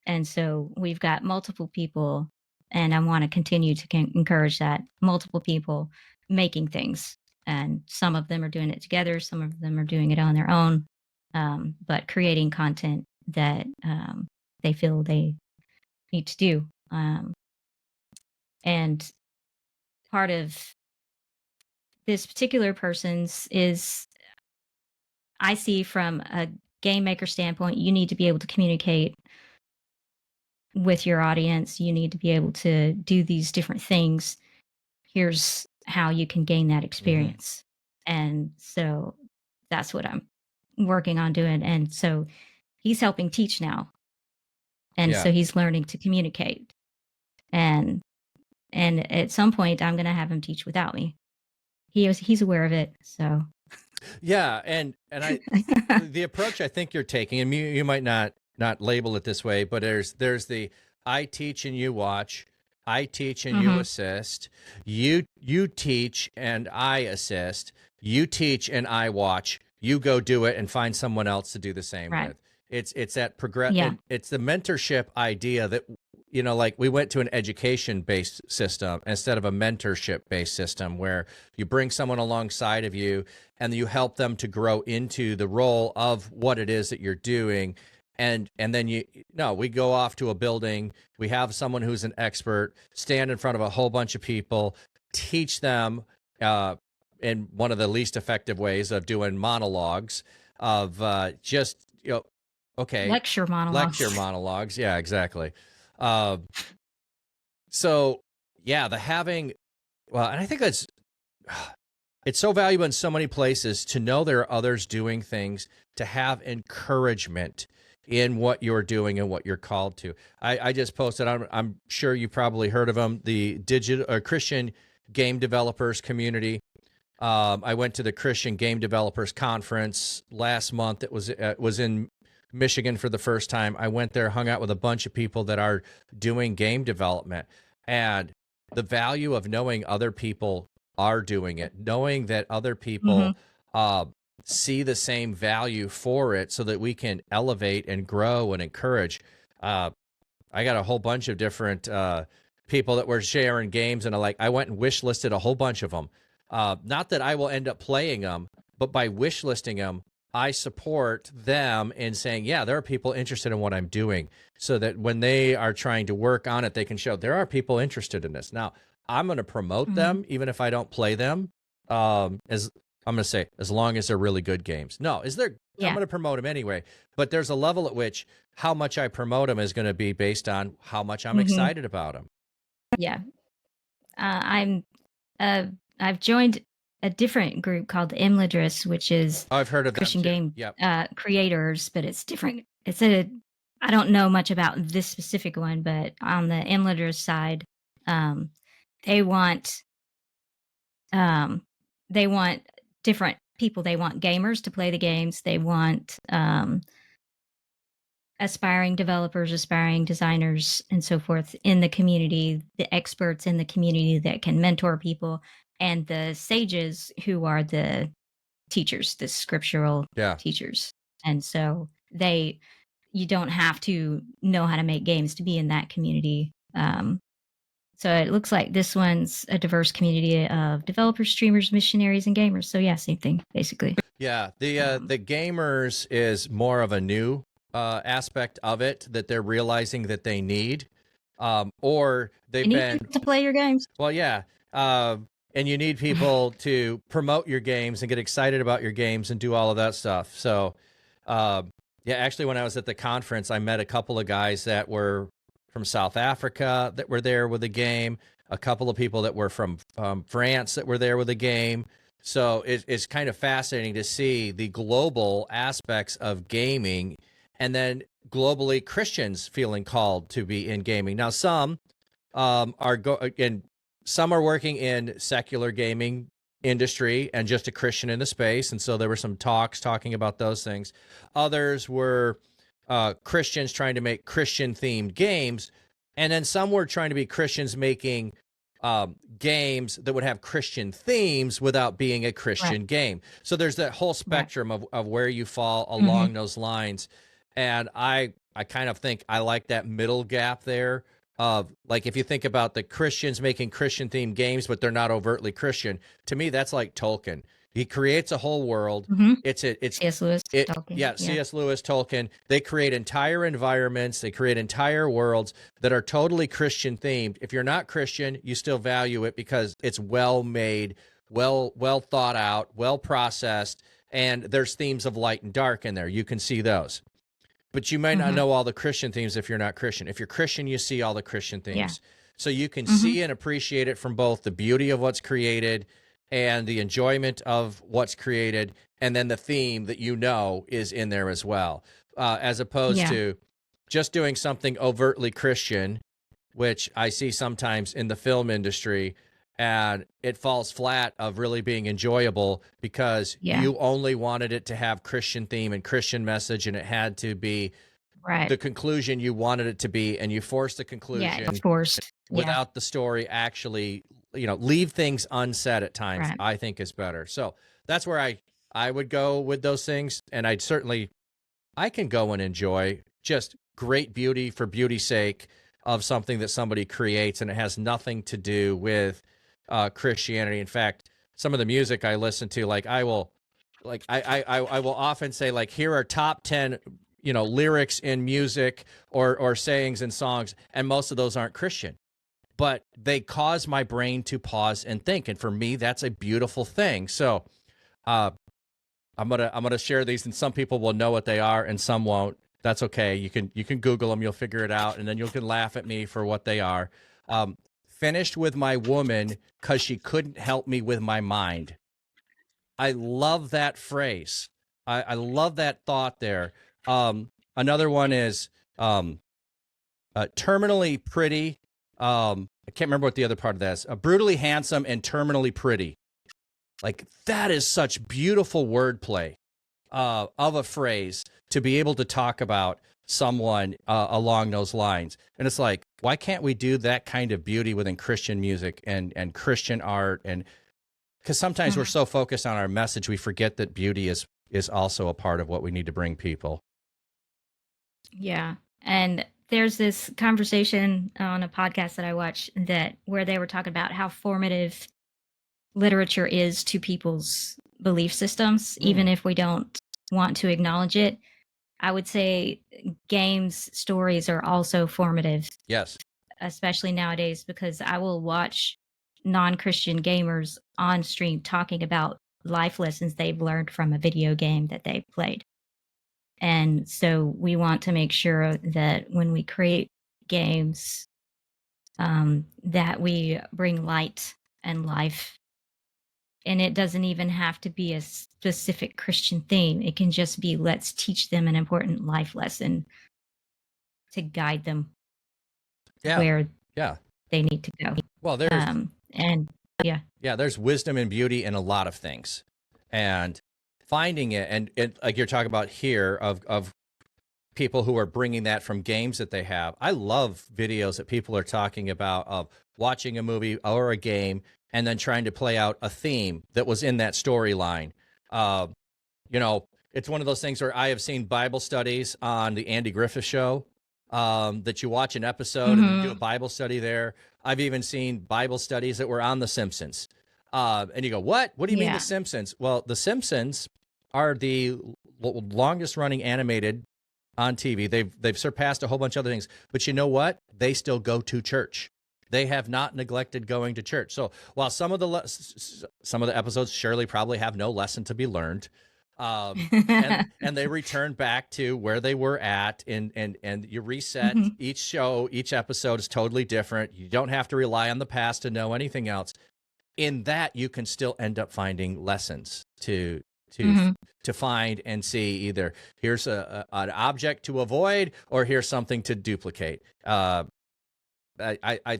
And so we've got multiple people, and I want to continue to encourage that, multiple people making things. And some of them are doing it together, some of them are doing it on their own, but creating content that they feel they need to do. And part of this particular person's is, I see from a game maker standpoint, you need to be able to communicate with your audience. You need to be able to do these different things. Here's how you can gain that experience. And so that's what I'm working on doing. And so he's helping teach now. And so he's learning to communicate. And at some point I'm going to have him teach without me. He's aware of it. So yeah, and I the approach I think you're taking, and you might not label it this way, but there's the I teach and you watch, I teach and you assist, you teach and I assist, you teach and I watch, you go do it and find someone else to do the same with. It's that it's the mentorship idea that, you know, like we went to an education-based system instead of a mentorship-based system where you bring someone alongside of you and you help them to grow into the role of what it is that you're doing. And then we go off to a building, we have someone who's an expert, stand in front of a whole bunch of people, teach them in one of the least effective ways of doing monologues of lecture monologues. Yeah, exactly. So yeah, and I think it's so valuable in so many places to know there are others doing things, to have encouragement in what you're doing and what you're called to. I just posted, I'm sure you probably heard of them, the Christian game developers community. I went to the Christian Game Developers Conference last month. It was in Michigan for the first time. I went there, hung out with a bunch of people that are doing game development, and the value of knowing other people are doing it, knowing that other people see the same value for it so that we can elevate and grow and encourage. I got a whole bunch of different people that were sharing games, and I went and wish listed a whole bunch of them. Not that I will end up playing them, but by wish listing them, I support them in saying, yeah, there are people interested in what I'm doing, so that when they are trying to work on it, they can show there are people interested in this. Now, I'm going to promote them, even if I don't play them, as I'm going to say, as long as they're really good games. No, I'm going to promote them anyway. But there's a level at which how much I promote them is going to be based on how much I'm excited about them. Yeah. I've joined a different group called Imladris, which is I've heard of Christian them game creators, but it's different. I don't know much about this specific one, but on the Imladris side, they want They want different people. They want gamers to play the games. They want aspiring developers, aspiring designers, and so forth in the community, the experts in the community that can mentor people, and the sages who are the teachers, the scriptural Yeah. teachers. And so you don't have to know how to make games to be in that community. So it looks like this one's a diverse community of developers, streamers, missionaries, and gamers. So yeah, same thing, basically. Yeah, the gamers is more of a new aspect of it that they're realizing that they need, or they've You need been, people to play your games. well, yeah, and you need people to promote your games and get excited about your games and do all of that stuff. So, yeah, actually, when I was at the conference, I met a couple of guys that were from South Africa that were there with a game, a couple of people that were from France that were there with a game. So it's kind of fascinating to see the global aspects of gaming, and then globally Christians feeling called to be in gaming. Now, some some are working in secular gaming industry and just a Christian in the space, and so there were some talks talking about those things. Others were Christians trying to make Christian themed games, and then some were trying to be Christians making games that would have Christian themes without being a Christian Right. game. So there's that whole Right. spectrum of where you fall along those lines. And I kind of think I like that middle gap there of, like, if you think about the Christians making Christian themed games, but they're not overtly Christian, to me, that's like Tolkien. He creates a whole world. It's C.S. Lewis, Tolkien. yeah, C.S. Lewis, Tolkien. They create entire environments. They create entire worlds that are totally Christian themed. If you're not Christian, you still value it because it's well made, well thought out, well processed, and there's themes of light and dark in there. You can see those. But you might not know all the Christian themes if you're not Christian. If you're Christian, you see all the Christian themes. Yeah. So you can see and appreciate it from both the beauty of what's created and the enjoyment of what's created, and then the theme that you know is in there as well, as opposed to just doing something overtly Christian, which I see sometimes in the film industry, and it falls flat of really being enjoyable because you only wanted it to have Christian theme and Christian message, and it had to be the conclusion you wanted it to be, and you forced the conclusion it's forced. without the story actually, leave things unsaid at times. Right. I think is better. So that's where I would go with those things, and I can go and enjoy just great beauty for beauty's sake of something that somebody creates, and it has nothing to do with Christianity. In fact, some of the music I listen to, like I will often say, like, here are top 10 lyrics in music or sayings in songs, and most of those aren't Christian, but they cause my brain to pause and think, and for me that's a beautiful thing. So I'm gonna share these, and some people will know what they are and some won't. That's okay. You can Google them, you'll figure it out, and then you can laugh at me for what they are. Finished with my woman because she couldn't help me with my mind. I love that phrase. I love that thought there. Another one is terminally pretty. I can't remember what the other part of that is. Brutally handsome and terminally pretty. Like, that is such beautiful wordplay of a phrase to be able to talk about someone along those lines. And it's like, why can't we do that kind of beauty within Christian music and Christian art? And because sometimes we're so focused on our message, we forget that beauty is also a part of what we need to bring people. Yeah. And there's this conversation on a podcast that I watch where they were talking about how formative literature is to people's belief systems, even if we don't want to acknowledge it. I would say games stories are also formative. Yes. Especially nowadays, because I will watch non-Christian gamers on stream talking about life lessons they've learned from a video game that they played. And so we want to make sure that when we create games, that we bring light and life. And it doesn't even have to be a specific Christian theme. It can just be, let's teach them an important life lesson to guide them where they need to go. Well, there's and Yeah. Yeah, there's wisdom and beauty in a lot of things. And finding it, and like you're talking about here of people who are bringing that from games that they have. I love videos that people are talking about of watching a movie or a game and then trying to play out a theme that was in that storyline. You know, it's one of those things where I have seen Bible studies on the Andy Griffith Show, that you watch an episode and then do a Bible study there. I've even seen Bible studies that were on The Simpsons. And you go, what? What do you mean The Simpsons? Well, The Simpsons are the longest running animated on TV. They've surpassed a whole bunch of other things. But you know what? They still go to church. They have not neglected going to church. So while some of the episodes surely probably have no lesson to be learned, and they return back to where they were at, and you reset. Each show, each episode is totally different. You don't have to rely on the past to know anything else. In that, you can still end up finding lessons to find and see. Either here's an object to avoid, or here's something to duplicate. I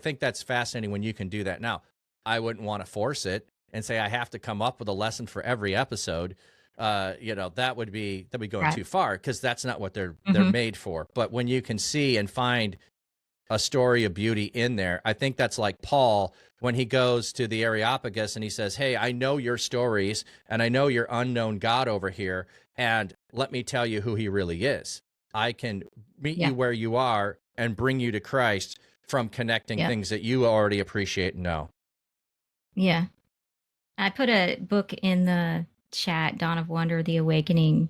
think that's fascinating when you can do that. Now, I wouldn't want to force it and say I have to come up with a lesson for every episode. That would be going too far, because that's not what they're made for. But when you can see and find a story of beauty in there, I think that's like Paul when he goes to the Areopagus and he says, hey, I know your stories and I know your unknown God over here, and let me tell you who he really is. I can meet you where you are and bring you to Christ from connecting things that you already appreciate and know. Yeah. I put a book in the chat, Dawn of Wonder, The Awakening.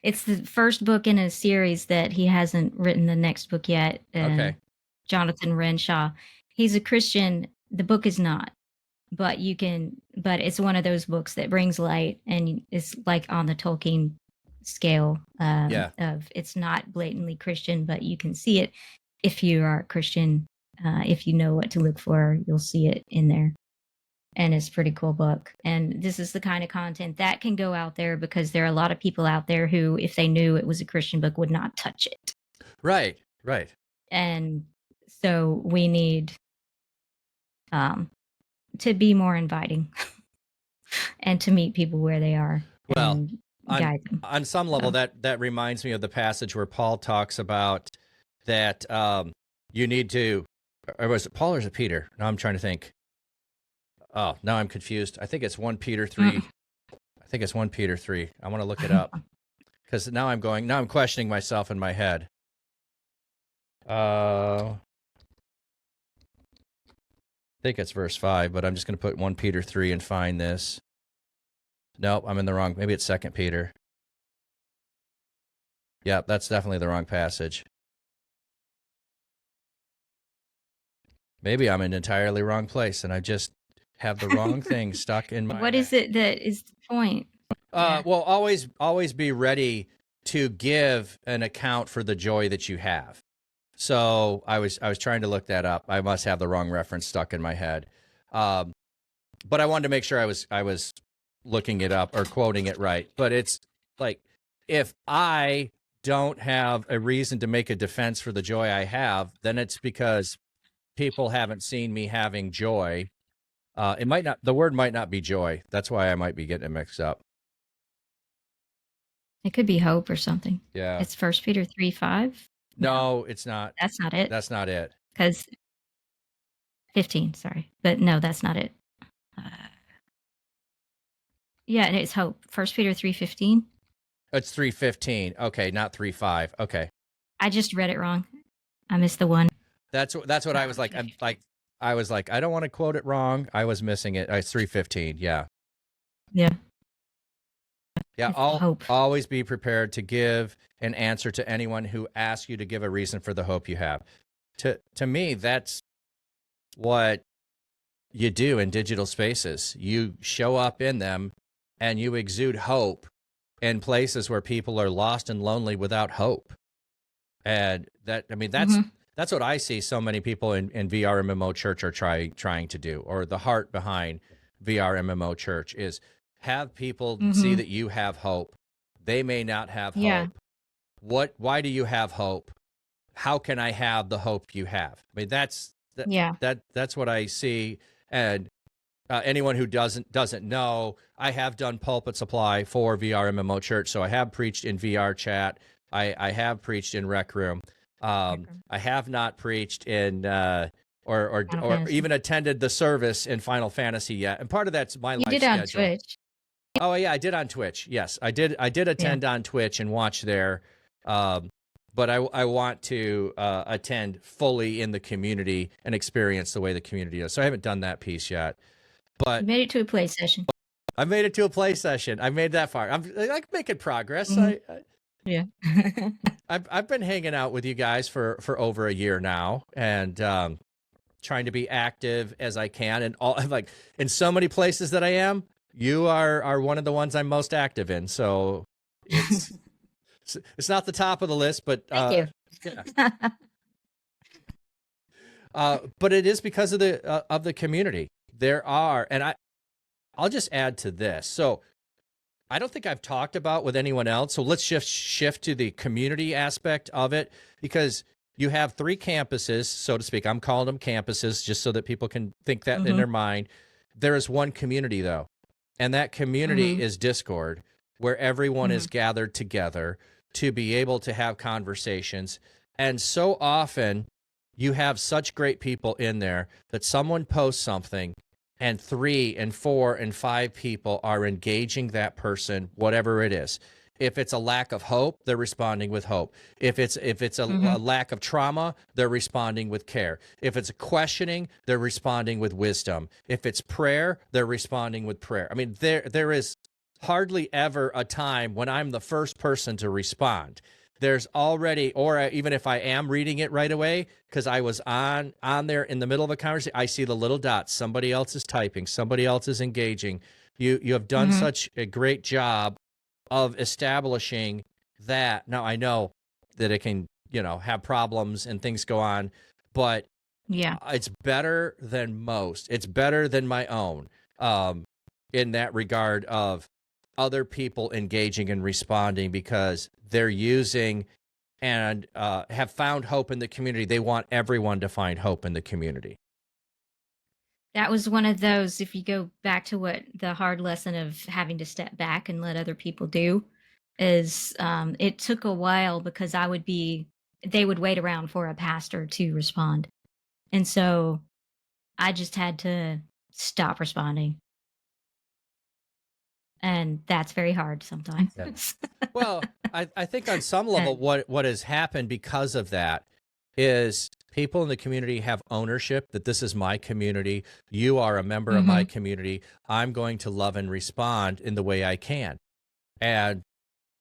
It's the first book in a series that he hasn't written the next book yet. Okay. Jonathan Renshaw. He's a Christian. The book is not, but it's one of those books that brings light, and it's like on the Tolkien scale of it's not blatantly Christian, but you can see it if you are a Christian. If you know what to look for, you'll see it in there. And it's a pretty cool book. And this is the kind of content that can go out there, because there are a lot of people out there who, if they knew it was a Christian book, would not touch it. Right. And so we need to be more inviting and to meet people where they are. Well, and guide them. On some level, that reminds me of the passage where Paul talks about that you need to, or was it Paul or is it Peter? Now I'm trying to think. Oh, now I'm confused. I think it's 1 Peter 3. I think it's 1 Peter 3. I want to look it up, because now I'm questioning myself in my head. I think it's verse 5, but I'm just going to put 1 Peter 3 and find this. Nope, I'm in the wrong. Maybe it's 2 Peter. Yeah, that's definitely the wrong passage. Maybe I'm in an entirely wrong place, and I just have the wrong thing stuck in my What head. is it that is the point? Well, always be ready to give an account for the joy that you have. So I was trying to look that up. I must have the wrong reference stuck in my head. But I wanted to make sure I was looking it up or quoting it right. But it's like, if I don't have a reason to make a defense for the joy I have, then it's because people haven't seen me having joy. The word might not be joy. That's why I might be getting it mixed up. It could be hope or something. Yeah. It's 1 Peter 3:5. No, it's not. That's not it. That's not it. Because 15, sorry. But no, that's not it. Yeah, and it's hope. 1 Peter 3:15. It's 3:15. Okay, not 3:5. Okay. I just read it wrong. I missed the one. That's what I was like. I was like, I don't want to quote it wrong. I was missing it. It's 3:15. Yeah. Yeah. Yeah. Hope. Always be prepared to give an answer to anyone who asks you to give a reason for the hope you have. To me, that's what you do in digital spaces. You show up in them and you exude hope in places where people are lost and lonely without hope. And that's what I see so many people in VR MMO church are trying to do, or the heart behind VR MMO church is have people see that you have hope. They may not have hope. Why do you have hope? How can I have the hope you have? I mean, that's what I see. And anyone who doesn't know, I have done pulpit supply for VR MMO Church, so I have preached in VR chat. I have preached in Rec Room. I have not preached in or even attended the service in Final Fantasy yet, and part of that's my You life did on schedule. Twitch. Oh yeah, I did on Twitch. Yes, I did attend on Twitch and watch there. But I want to attend fully in the community and experience the way the community is. So I haven't done that piece yet. But You made it to a play session. I made it to a play session. I made that far. I'm like making progress. Yeah. I've been hanging out with you guys for over a year now, and trying to be active as I can. And all like in so many places that I am, you are one of the ones I'm most active in. So it's not the top of the list, but Thank you. but it is because of the community. There are, and I'll just add to this. So I don't think I've talked about with anyone else. So let's shift to the community aspect of it, because you have 3 campuses, so to speak. I'm calling them campuses just so that people can think that in their mind. There is one community though, and that community is Discord, where everyone is gathered together to be able to have conversations. And so often you have such great people in there that someone posts something and 3 and 4 and 5 people are engaging that person, whatever it is. If it's a lack of hope, they're responding with hope. If it's a lack of trauma, they're responding with care. If it's a questioning, they're responding with wisdom. If it's prayer, they're responding with prayer. I mean, there is hardly ever a time when I'm the first person to respond. There's already, or even if I am reading it right away, because I was on there in the middle of a conversation, I see the little dots. Somebody else is typing. Somebody else is engaging. You have done such a great job of establishing that. Now, I know that it can, have problems and things go on, but it's better than most. It's better than my own in that regard of other people engaging and responding, because they're using and have found hope in the community. They want everyone to find hope in the community. That was one of those, if you go back to what the hard lesson of having to step back and let other people do is, it took a while because they would wait around for a pastor to respond. And so I just had to stop responding. And that's very hard sometimes. Yeah. Well, I think on some level, what has happened because of that is people in the community have ownership that this is my community. You are a member of my community. I'm going to love and respond in the way I can. And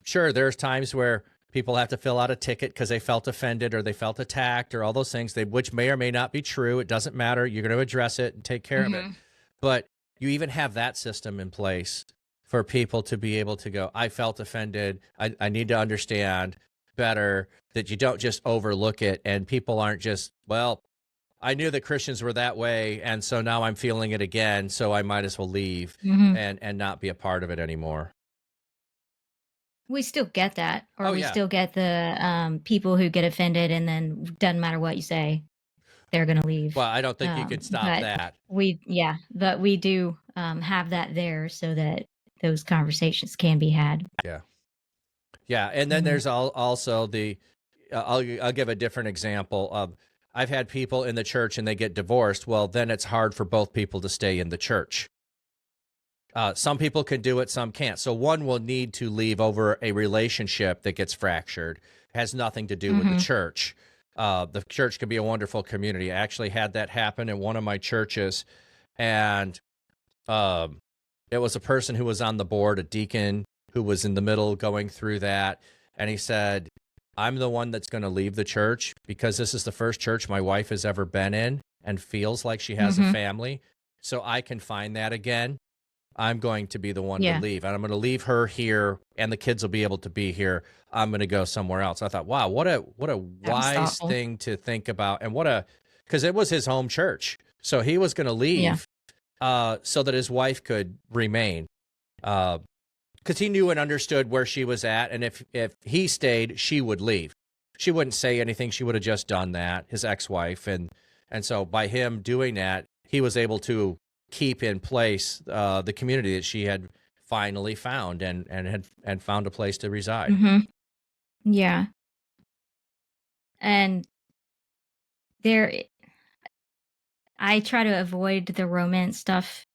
sure, there's times where people have to fill out a ticket because they felt offended or they felt attacked or all those things, which may or may not be true. It doesn't matter. You're going to address it and take care of it. But you even have that system in place for people to be able to go, I felt offended. I need to understand better, that you don't just overlook it, and people aren't just, well, I knew that Christians were that way, and so now I'm feeling it again, so I might as well leave and not be a part of it anymore. We still get that, or we yeah. still get the people who get offended and then doesn't matter what you say, they're going to leave. Well, I don't think you could stop that. But we do have that there so that those conversations can be had. Yeah, and then there's also the, I'll give a different example of, I've had people in the church and they get divorced. Well, then it's hard for both people to stay in the church. Some people can do it, some can't. So one will need to leave over a relationship that gets fractured. It has nothing to do with the church. The church can be a wonderful community. I actually had that happen in one of my churches, and it was a person who was on the board, a deacon, who was in the middle going through that. And he said, I'm the one that's going to leave the church because this is the first church my wife has ever been in and feels like she has a family. So I can find that again. I'm going to be the one to leave. And I'm going to leave her here, and the kids will be able to be here. I'm going to go somewhere else. I thought, wow, what a wise thing to think about. And because it was his home church. So he was going to leave so that his wife could remain. Because he knew and understood where she was at, and if he stayed, she would leave. She wouldn't say anything. She would have just done that, his ex-wife. And so by him doing that, he was able to keep in place the community that she had finally found and had found a place to reside. Mm-hmm. Yeah. And there, I try to avoid the romance stuff.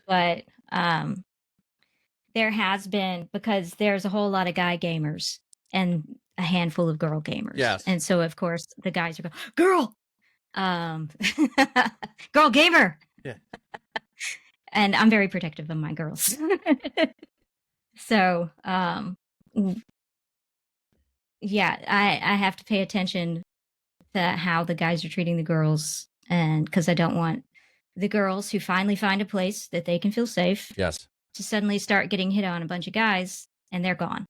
But there has been, because there's a whole lot of guy gamers and a handful of girl gamers. Yes. And so of course the guys are going, girl, girl gamer. Yeah. And I'm very protective of my girls. So, yeah, I have to pay attention to how the guys are treating the girls, and because I don't want the girls who finally find a place that they can feel safe Yes. to suddenly start getting hit on a bunch of guys and they're gone.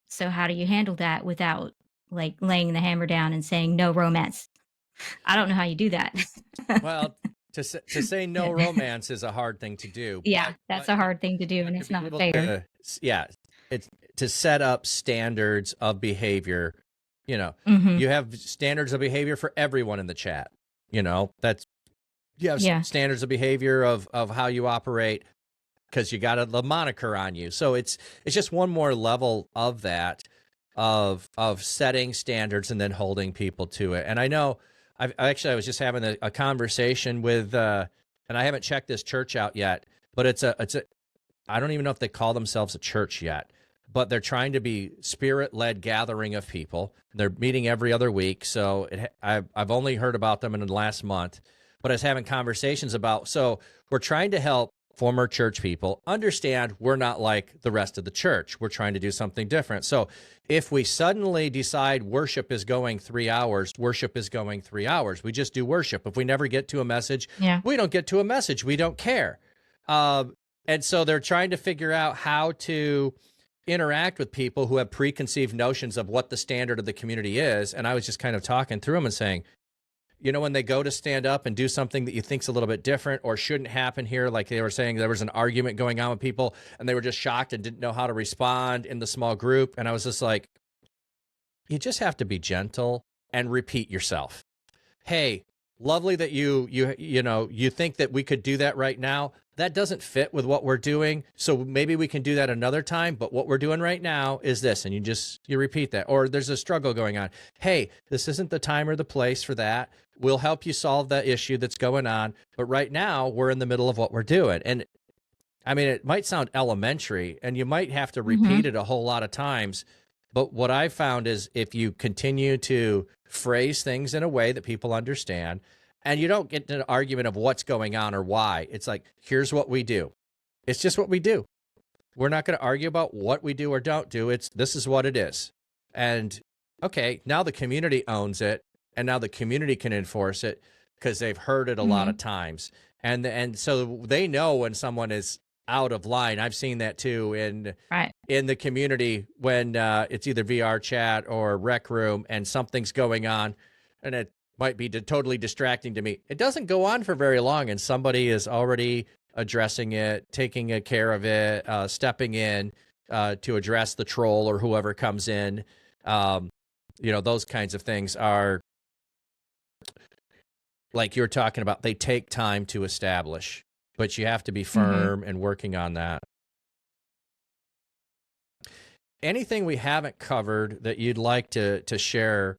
So how do you handle that without like laying the hammer down and saying no romance? I don't know how you do that. Well, to say no romance is a hard thing to do. Yeah, that's a hard thing to do, and it's not fair. It's to set up standards of behavior. You know, Mhm. you have standards of behavior for everyone in the chat. You know, you have Yeah. standards of behavior of how you operate because you got the moniker on you. So it's just one more level of that, of setting standards and then holding people to it. And I know I was just having a conversation with, and I haven't checked this church out yet, but it's a I don't even know if they call themselves a church yet, but they're trying to be spirit-led gathering of people. They're meeting every other week. So I've only heard about them in the last month, but I was having conversations about, so we're trying to help former church people understand we're not like the rest of the church. We're trying to do something different. So if we suddenly decide worship is going 3 hours, worship is going 3 hours. We just do worship. If we never get to a message, we don't get to a message. We don't care. And so they're trying to figure out how to interact with people who have preconceived notions of what the standard of the community is. And I was just kind of talking through them and saying, you know, when they go to stand up and do something that you think's a little bit different or shouldn't happen here, like they were saying there was an argument going on with people and they were just shocked and didn't know how to respond in the small group. And I was just like, you just have to be gentle and repeat yourself. Hey, lovely that you think that we could do that right now. That doesn't fit with what we're doing. So maybe we can do that another time. But what we're doing right now is this. And you repeat that. Or there's a struggle going on. Hey, this isn't the time or the place for that. We'll help you solve that issue that's going on. But right now we're in the middle of what we're doing. And I mean, it might sound elementary and you might have to repeat it a whole lot of times. But what I've found is if you continue to phrase things in a way that people understand, and you don't get into an argument of what's going on or why. It's like, here's what we do. It's just what we do. We're not going to argue about what we do or don't do. This is what it is. And okay, now the community owns it, and now the community can enforce it because they've heard it a lot of times. And so they know when someone is out of line. I've seen that too in the community when it's either VR chat or rec room and something's going on, and it might be totally distracting to me. It doesn't go on for very long, and somebody is already addressing it, taking care of it, stepping in to address the troll or whoever comes in. Those kinds of things are, like you're talking about, they take time to establish, but you have to be firm and working on that. Anything we haven't covered that you'd like to share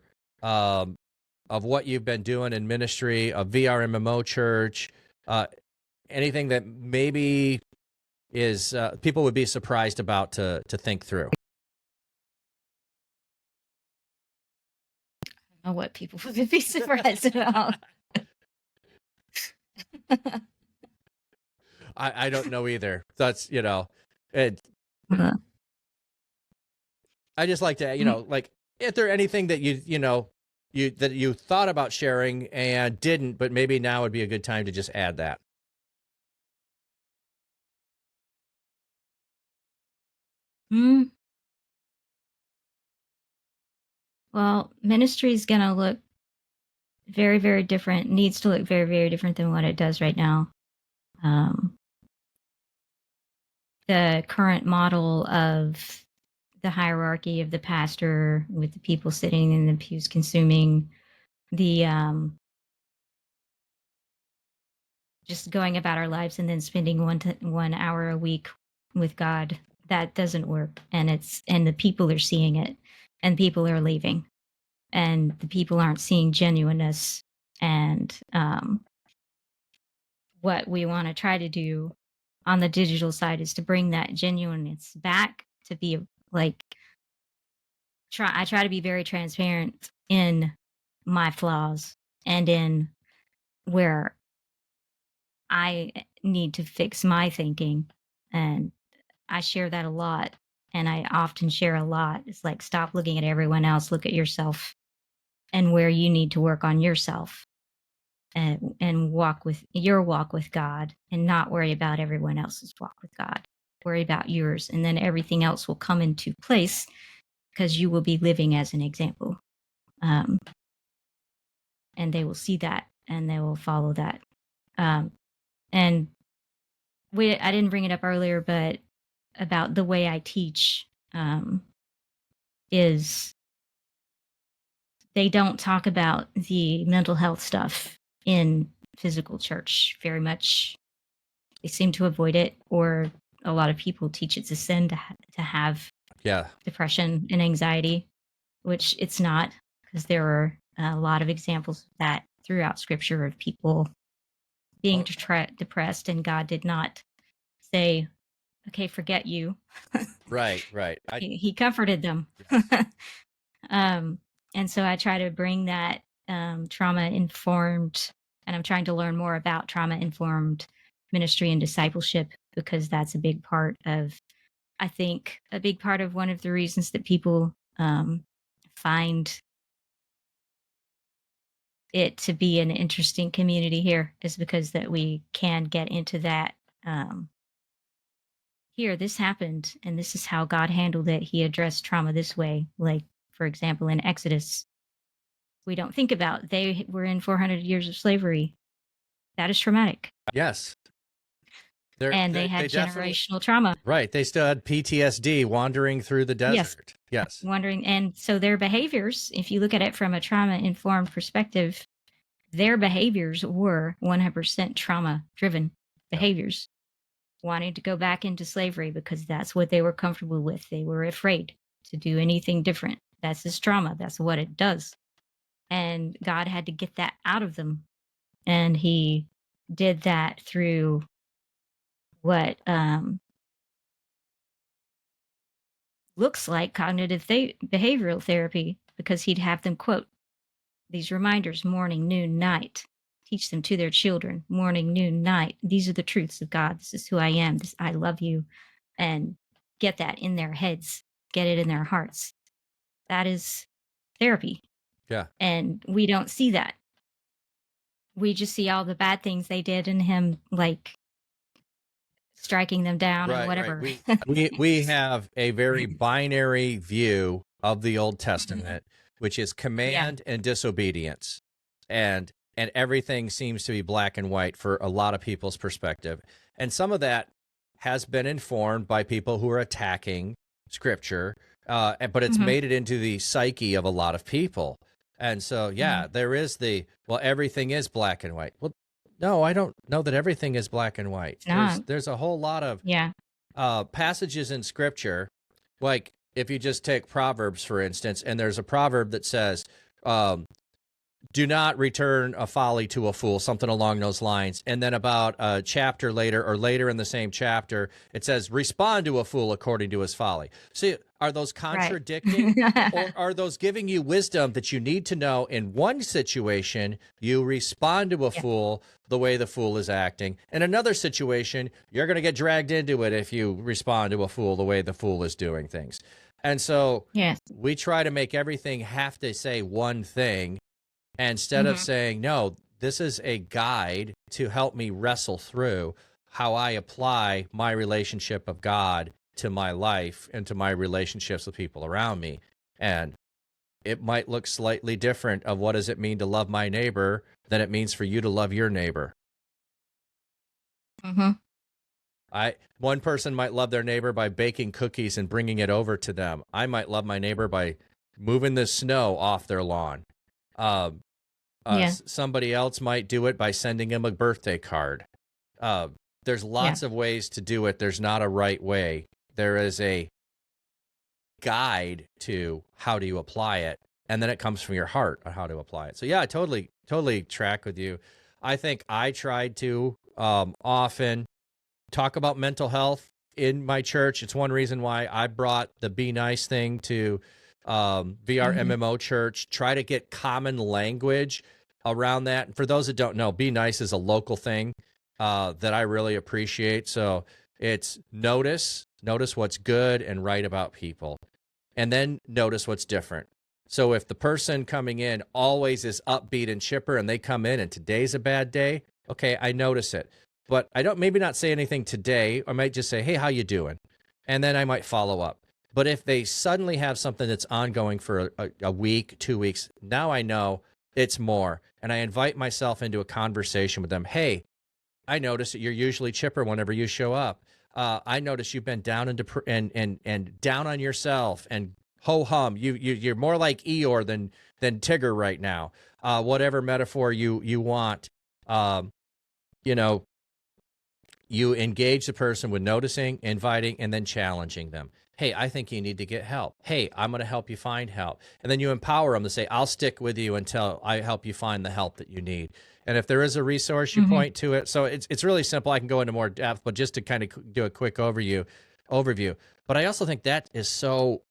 of what you've been doing in ministry, of VRMMO Church, anything that maybe is people would be surprised about to think through? I don't know what people would be surprised about. I don't know either. That's, I just like to, like, if there anything that you thought about sharing and didn't, but maybe now would be a good time to just add that. Well, ministry is going to look very, very different, needs to look very, very different than what it does right now. The current model of the hierarchy of the pastor with the people sitting in the pews consuming the just going about our lives and then spending 1 hour a week with God, that doesn't work. And the people are seeing it, and people are leaving, and the people aren't seeing genuineness. And what we want to try to do on the digital side is to bring that genuineness back, to be like, I try to be very transparent in my flaws and in where I need to fix my thinking. And I share that a lot. And I often share a lot. It's like, stop looking at everyone else, look at yourself and where you need to work on yourself, and walk with God, and not worry about everyone else's walk with God. Worry about yours, and then everything else will come into place because you will be living as an example. And they will see that and they will follow that. And I didn't bring it up earlier, but about the way I teach, is they don't talk about the mental health stuff in physical church very much. They seem to avoid it, or a lot of people teach it's a sin to have depression and anxiety, which it's not, because there are a lot of examples of that throughout Scripture of people being depressed, and God did not say, okay, forget you. Right. He comforted them. And so I try to bring that trauma-informed, and I'm trying to learn more about trauma-informed ministry and discipleship, because that's a big part of, I think, one of the reasons that people find it to be an interesting community here, is because that we can get into that. Here, this happened, and this is how God handled it. He addressed trauma this way. Like, for example, in Exodus, we don't think about, they were in 400 years of slavery. That is traumatic. Yes. They had generational trauma. Right. They still had PTSD wandering through the desert. Yes. Wandering. And so their behaviors, if you look at it from a trauma-informed perspective, their behaviors were 100% trauma-driven behaviors. Wanting to go back into slavery because that's what they were comfortable with. They were afraid to do anything different. That's his trauma. That's what it does. And God had to get that out of them. And he did that through what looks like cognitive behavioral therapy, because he'd have them quote these reminders morning, noon, night. Teach them to their children morning, noon, night. These are the truths of God. This is who I am. I love you. And get that in their heads, get it in their hearts. That is therapy. Yeah. And we don't see that. We just see all the bad things they did, and him like striking them down and whatever. Right. We have a very binary view of the Old Testament, which is command and disobedience. And everything seems to be black and white for a lot of people's perspective. And some of that has been informed by people who are attacking Scripture, but it's made it into the psyche of a lot of people. And so, there is everything is black and white. Well, no, I don't know that everything is black and white. There's a whole lot of passages in Scripture, like if you just take Proverbs, for instance, and there's a proverb that says, do not return a folly to a fool, something along those lines. And then about a chapter later, or later in the same chapter, it says, respond to a fool according to his folly. See, are those contradicting? Or are those giving you wisdom that you need to know in one situation, you respond to a fool the way the fool is acting. In another situation, you're going to get dragged into it if you respond to a fool the way the fool is doing things. And so we try to make everything have to say one thing, instead of saying, no, this is a guide to help me wrestle through how I apply my relationship of God to my life and to my relationships with people around me. And it might look slightly different of what does it mean to love my neighbor than it means for you to love your neighbor. One person might love their neighbor by baking cookies and bringing it over to them. I might love my neighbor by moving the snow off their lawn. Somebody else might do it by sending him a birthday card. There's lots of ways to do it. There's not a right way. There is a guide to how do you apply it, and then it comes from your heart on how to apply it. So yeah, I totally track with you. I think I tried to often talk about mental health in my church. It's one reason why I brought the Be Nice thing to VR MMO church, try to get common language around that. And for those that don't know, Be Nice is a local thing that I really appreciate. So it's notice what's good and right about people, and then notice what's different. So if the person coming in always is upbeat and chipper and they come in and today's a bad day, okay, I notice it. But I don't maybe not say anything today. I might just say, hey, how you doing? And then I might follow up. But if they suddenly have something that's ongoing for a week, 2 weeks, now I know it's more. And I invite myself into a conversation with them. Hey, I notice that you're usually chipper whenever you show up. I notice you've been down and down on yourself and ho hum. You're more like Eeyore than Tigger right now. Whatever metaphor you want. You know, you engage the person with noticing, inviting, and then challenging them. Hey, I think you need to get help. Hey, I'm going to help you find help. And then you empower them to say, I'll stick with you until I help you find the help that you need. And if there is a resource, you point to it. So it's really simple. I can go into more depth, but just to kind of do a quick overview. But I also think that is so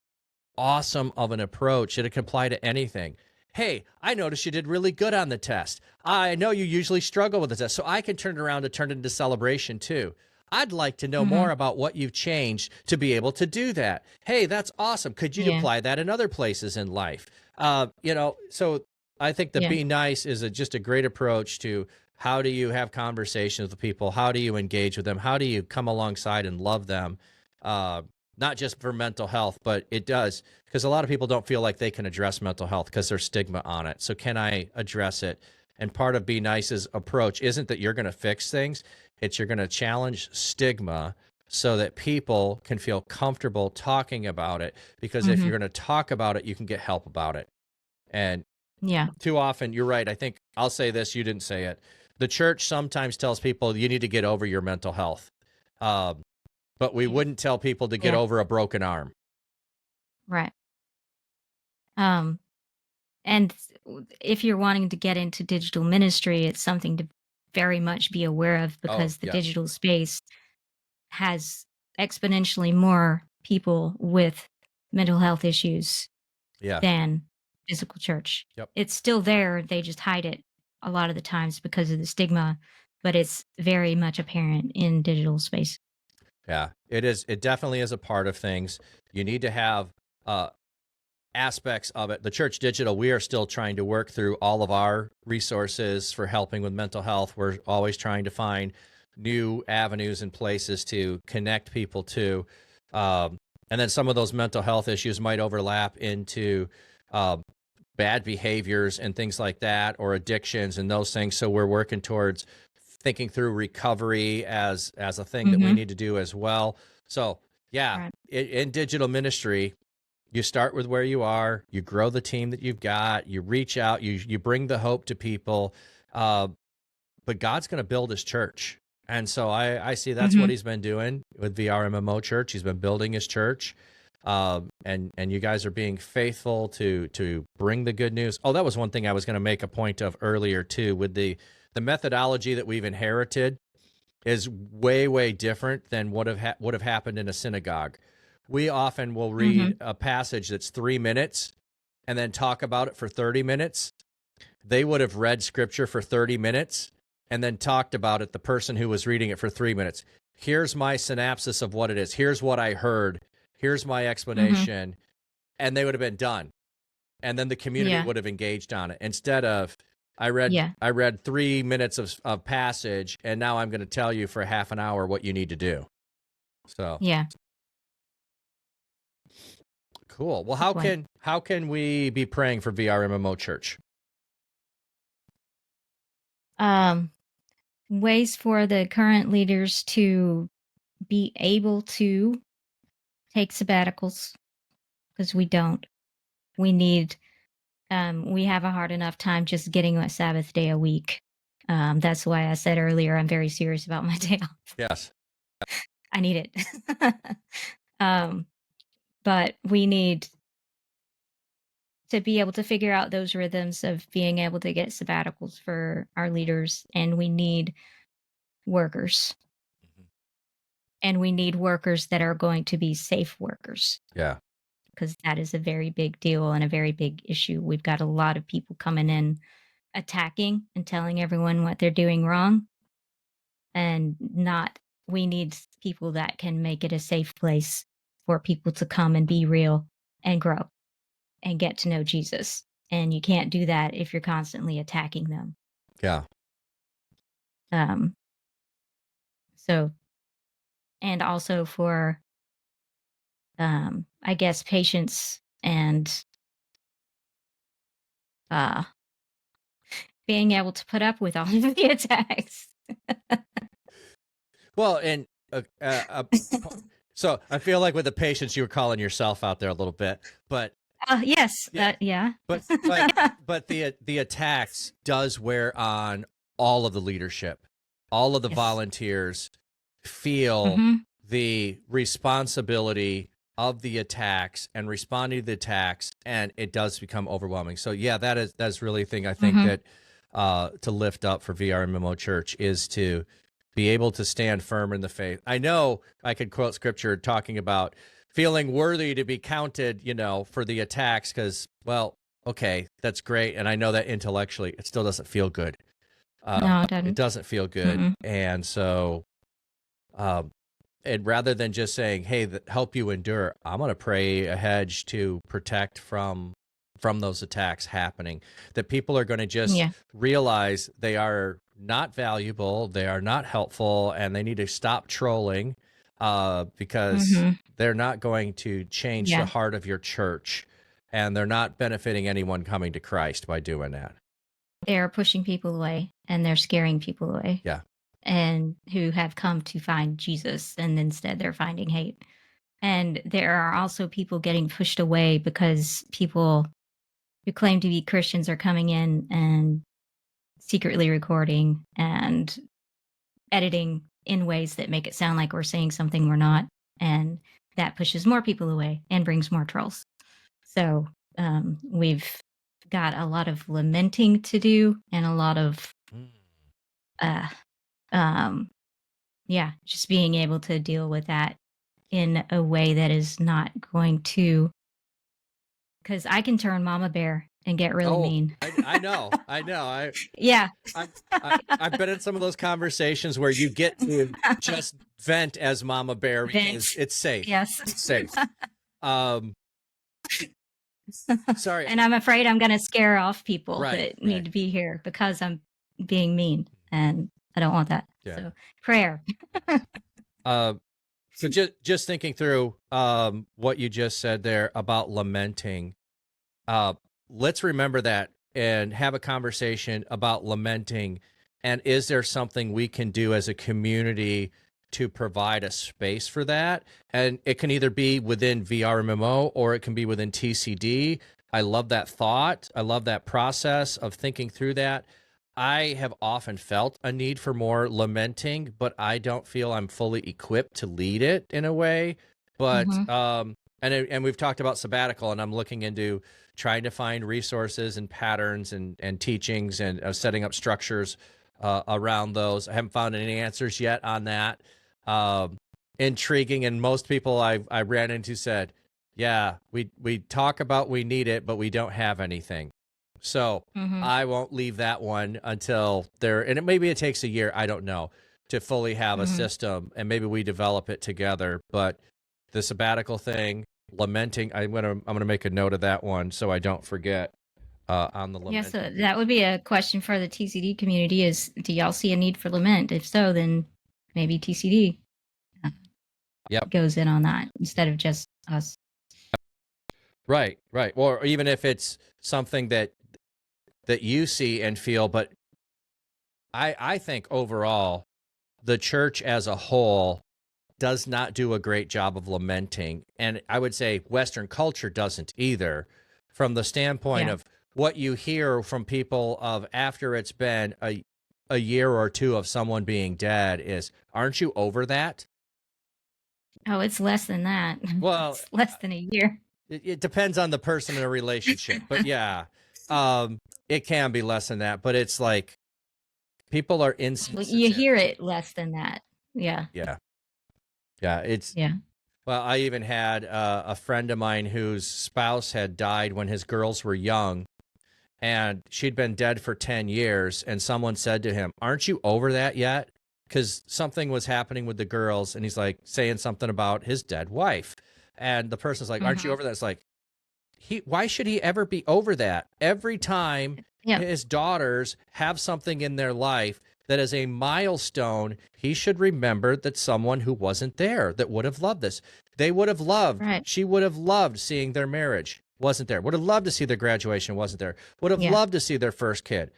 awesome of an approach that it can apply to anything. Hey, I noticed you did really good on the test. I know you usually struggle with the test, so I can turn it around and turn it into celebration too. I'd like to know more about what you've changed to be able to do that. Hey, that's awesome. Could you apply that in other places in life? So I think the Be Nice is just a great approach to how do you have conversations with people? How do you engage with them? How do you come alongside and love them? Not just for mental health, but it does, because a lot of people don't feel like they can address mental health because there's stigma on it. So can I address it? And part of Be Nice's approach isn't that you're going to fix things. It's you're going to challenge stigma so that people can feel comfortable talking about it. Because if you're going to talk about it, you can get help about it. And too often, you're right. I think I'll say this. You didn't say it. The church sometimes tells people you need to get over your mental health. But we wouldn't tell people to get over a broken arm. Right. And if you're wanting to get into digital ministry, it's something to very much be aware of, because the digital space has exponentially more people with mental health issues than physical church. It's still there. They just hide it a lot of the times because of the stigma, but it's very much apparent in digital space. Yeah, it is. It definitely is a part of things. You need to have aspects of it. The Church Digital, we are still trying to work through all of our resources for helping with mental health. We're always trying to find new avenues and places to connect people to. And then some of those mental health issues might overlap into bad behaviors and things like that, or addictions and those things. So we're working towards thinking through recovery as a thing that we need to do as well. So in digital ministry, you start with where you are, you grow the team that you've got, you reach out, you bring the hope to people, but God's going to build his church. And so I see that's what he's been doing with VR MMO Church. He's been building his church. And you guys are being faithful to bring the good news. Oh, that was one thing I was going to make a point of earlier too, with the methodology that we've inherited is way different than would have happened in a synagogue. We often will read a passage that's 3 minutes and then talk about it for 30 minutes. They would have read scripture for 30 minutes and then talked about it, the person who was reading it, for 3 minutes. Here's my synopsis of what it is. Here's what I heard. Here's my explanation. And they would have been done. And then the community would have engaged on it, instead of I read 3 minutes of passage, and now I'm going to tell you for half an hour what you need to do. So cool. Well, how can we be praying for VR MMO Church? Ways for the current leaders to be able to take sabbaticals, because we don't. We need. We have a hard enough time just getting a Sabbath day a week. That's why I said earlier I'm very serious about my day off. Yes. I need it. But we need to be able to figure out those rhythms of being able to get sabbaticals for our leaders, and we need workers. Mhm. And we need workers that are going to be safe workers, Yeah. because that is a very big deal and a very big issue. We've got a lot of people coming in, attacking and telling everyone what they're doing wrong, and not we need people that can make it a safe place for people to come and be real and grow and get to know Jesus. And you can't do that if you're constantly attacking them. Yeah. Um, so, and also for, I guess, patience and uh, being able to put up with all of the attacks. Well, and so I feel like with the patience, you were calling yourself out there a little bit, but Yes, Yeah. yeah. but the attacks does wear on all of the leadership. All of the Yes. volunteers feel Mhm. the responsibility of the attacks and responding to the attacks, and it does become overwhelming. So yeah, that's really a thing I think Mhm. that to lift up for VRMMO Church is to be able to stand firm in the faith. I know I could quote scripture talking about feeling worthy to be counted, for the attacks, because, well, okay, that's great. And I know that intellectually it still doesn't feel good. No, it It doesn't. doesn't feel good. Mm-mm. And so, and rather than just saying, hey, help you endure, I'm going to pray a hedge to protect from those attacks happening, that people are going to just Yeah. realize they are not valuable, they are not helpful, and they need to stop trolling because Mhm. they're not going to change the Yeah. heart of your church, and they're not benefiting anyone coming to Christ by doing that. They're pushing people away and they're scaring people away. Yeah. And who have come to find Jesus, and instead they're finding hate. And there are also people getting pushed away because people who claim to be Christians are coming in and secretly recording and editing in ways that make it sound like we're saying something we're not. And that pushes more people away and brings more trolls. So we've got a lot of lamenting to do and a lot of, uh, just being able to deal with that in a way that is not going to, because I can turn mama bear and get really mean. I know. Yeah. I've been in some of those conversations where you get to just vent as mama bear because Vent. it's safe. Yes. It's safe. Sorry. And I'm afraid I'm going to scare off people Right, that need to be here because I'm being mean, and I don't want that. Yeah. So prayer. So just thinking through what you just said there about lamenting, let's remember that and have a conversation about lamenting. And is there something we can do as a community to provide a space for that? And it can either be within VRMMO or it can be within TCD. I love that thought. I love that process of thinking through that. I have often felt a need for more lamenting, but I don't feel I'm fully equipped to lead it in a way. But and we've talked about sabbatical, and I'm looking into trying to find resources and patterns and teachings and setting up structures around those. I haven't found any answers yet on that. Intriguing, and most people I ran into said, yeah, we talk about we need it, but we don't have anything. So I won't leave that one until there, and maybe it takes a year, I don't know, to fully have a system, and maybe we develop it together. But the sabbatical thing, lamenting, I'm gonna make a note of that one so I don't forget on the lament. Yeah, so that would be a question for the TCD community is, do y'all see a need for lament? If so, then maybe TCD goes in on that instead of just us. Right. Or even if it's something that you see and feel, but I think overall, the church as a whole does not do a great job of lamenting. And I would say Western culture doesn't either, from the standpoint of what you hear from people of after it's been a year or two of someone being dead is, aren't you over that? Oh, it's less than that. Well, It's less than a year. it depends on the person in a relationship, but yeah, it can be less than that. But it's like people are Well, insensitive. you hear it less than that. Yeah. Yeah. It's Yeah. well, I even had a friend of mine whose spouse had died when his girls were young, and she'd been dead for 10 years. And someone said to him, aren't you over that yet? Because something was happening with the girls. And he's like saying something about his dead wife. And the person's like, aren't you over that? It's like, why should he ever be over that? Every time his daughters have something in their life that is a milestone, he should remember that someone who wasn't there that would have loved this. They would have loved, she would have loved seeing their marriage, wasn't there. Would have loved to see their graduation, wasn't there. Would have loved to see their first kid.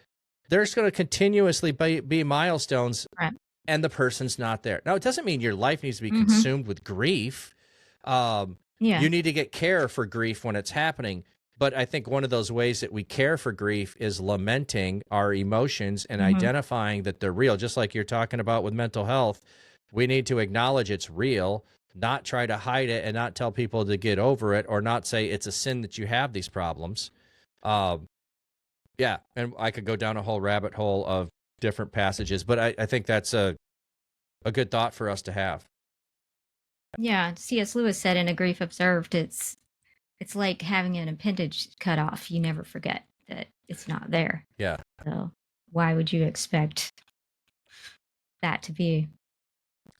There's going to continuously be milestones, and the person's not there. Now, it doesn't mean your life needs to be consumed with grief. You need to get care for grief when it's happening. But I think one of those ways that we care for grief is lamenting our emotions and identifying that they're real. Just like you're talking about with mental health, we need to acknowledge it's real, not try to hide it and not tell people to get over it, or not say it's a sin that you have these problems. Yeah, and I could go down a whole rabbit hole of different passages, but I think that's a good thought for us to have. Yeah, C.S. Lewis said in A Grief Observed, it's like having an appendage cut off. You never forget that it's not there. Yeah. So why would you expect that to be,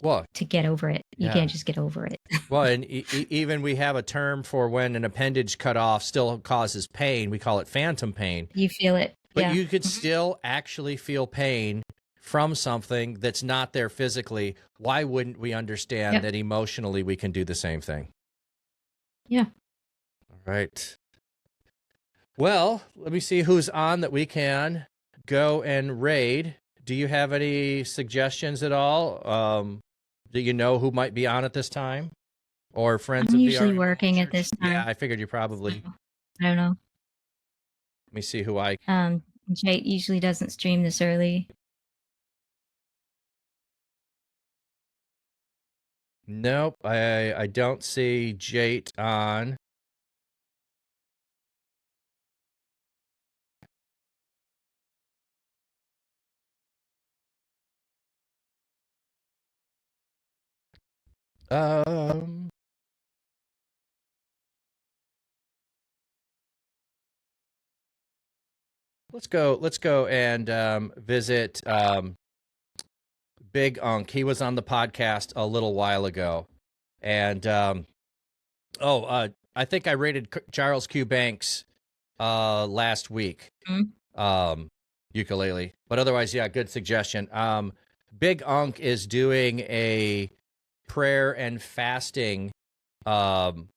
to get over it? You can't just get over it. Well, and even we have a term for when an appendage cut off still causes pain. We call it phantom pain. You feel it. But you could still actually feel pain from something that's not there physically. Why wouldn't we understand that emotionally we can do the same thing? Yeah. All right. Well, let me see who's on that we can go and raid. Do you have any suggestions at all? Do you know who might be on at this time? Or friends I'm of usually VR working Church? at this time. Yeah, I figured you probably. I don't know. Let me see who I. Jake usually doesn't stream this early. Nope, I don't see Jate on. Let's go and visit Big Unk. He was on the podcast a little while ago. And I think I rated Charles Q. Banks last week. Ukulele. But otherwise, yeah, good suggestion. Big Unk is doing a prayer and fasting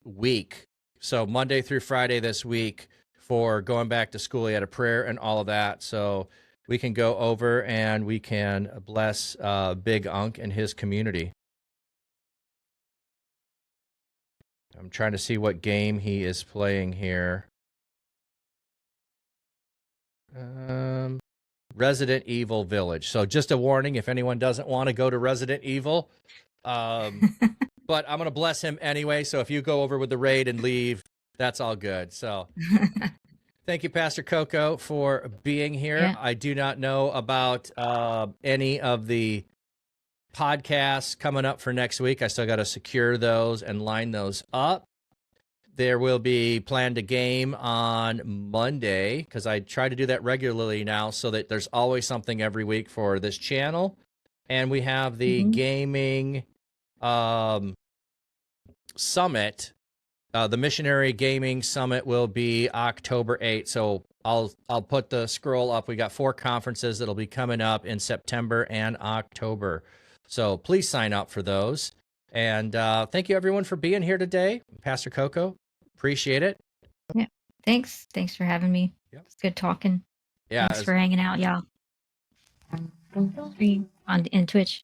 week. So Monday through Friday this week for going back to school. He had a prayer and all of that. So we can go over and we can bless Big Unk and his community. I'm trying to see what game he is playing here. Resident Evil Village. So just a warning if anyone doesn't want to go to Resident Evil. But I'm going to bless him anyway. So if you go over with the raid and leave, that's all good. So thank you, Pastor Coco, for being here. Yeah. I do not know about any of the podcasts coming up for next week. I still got to secure those and line those up. There will be Planned a Game on Monday because I try to do that regularly now so that there's always something every week for this channel. And we have the gaming summit. The Missionary Gaming Summit will be October 8th. So I'll put the scroll up. We got 4 conferences that'll be coming up in September and October. So please sign up for those. And thank you, everyone, for being here today. Pastor Coco, appreciate it. Yeah, thanks. Thanks for having me. Yep. It's good talking. Yeah, thanks for hanging out, y'all. In Twitch.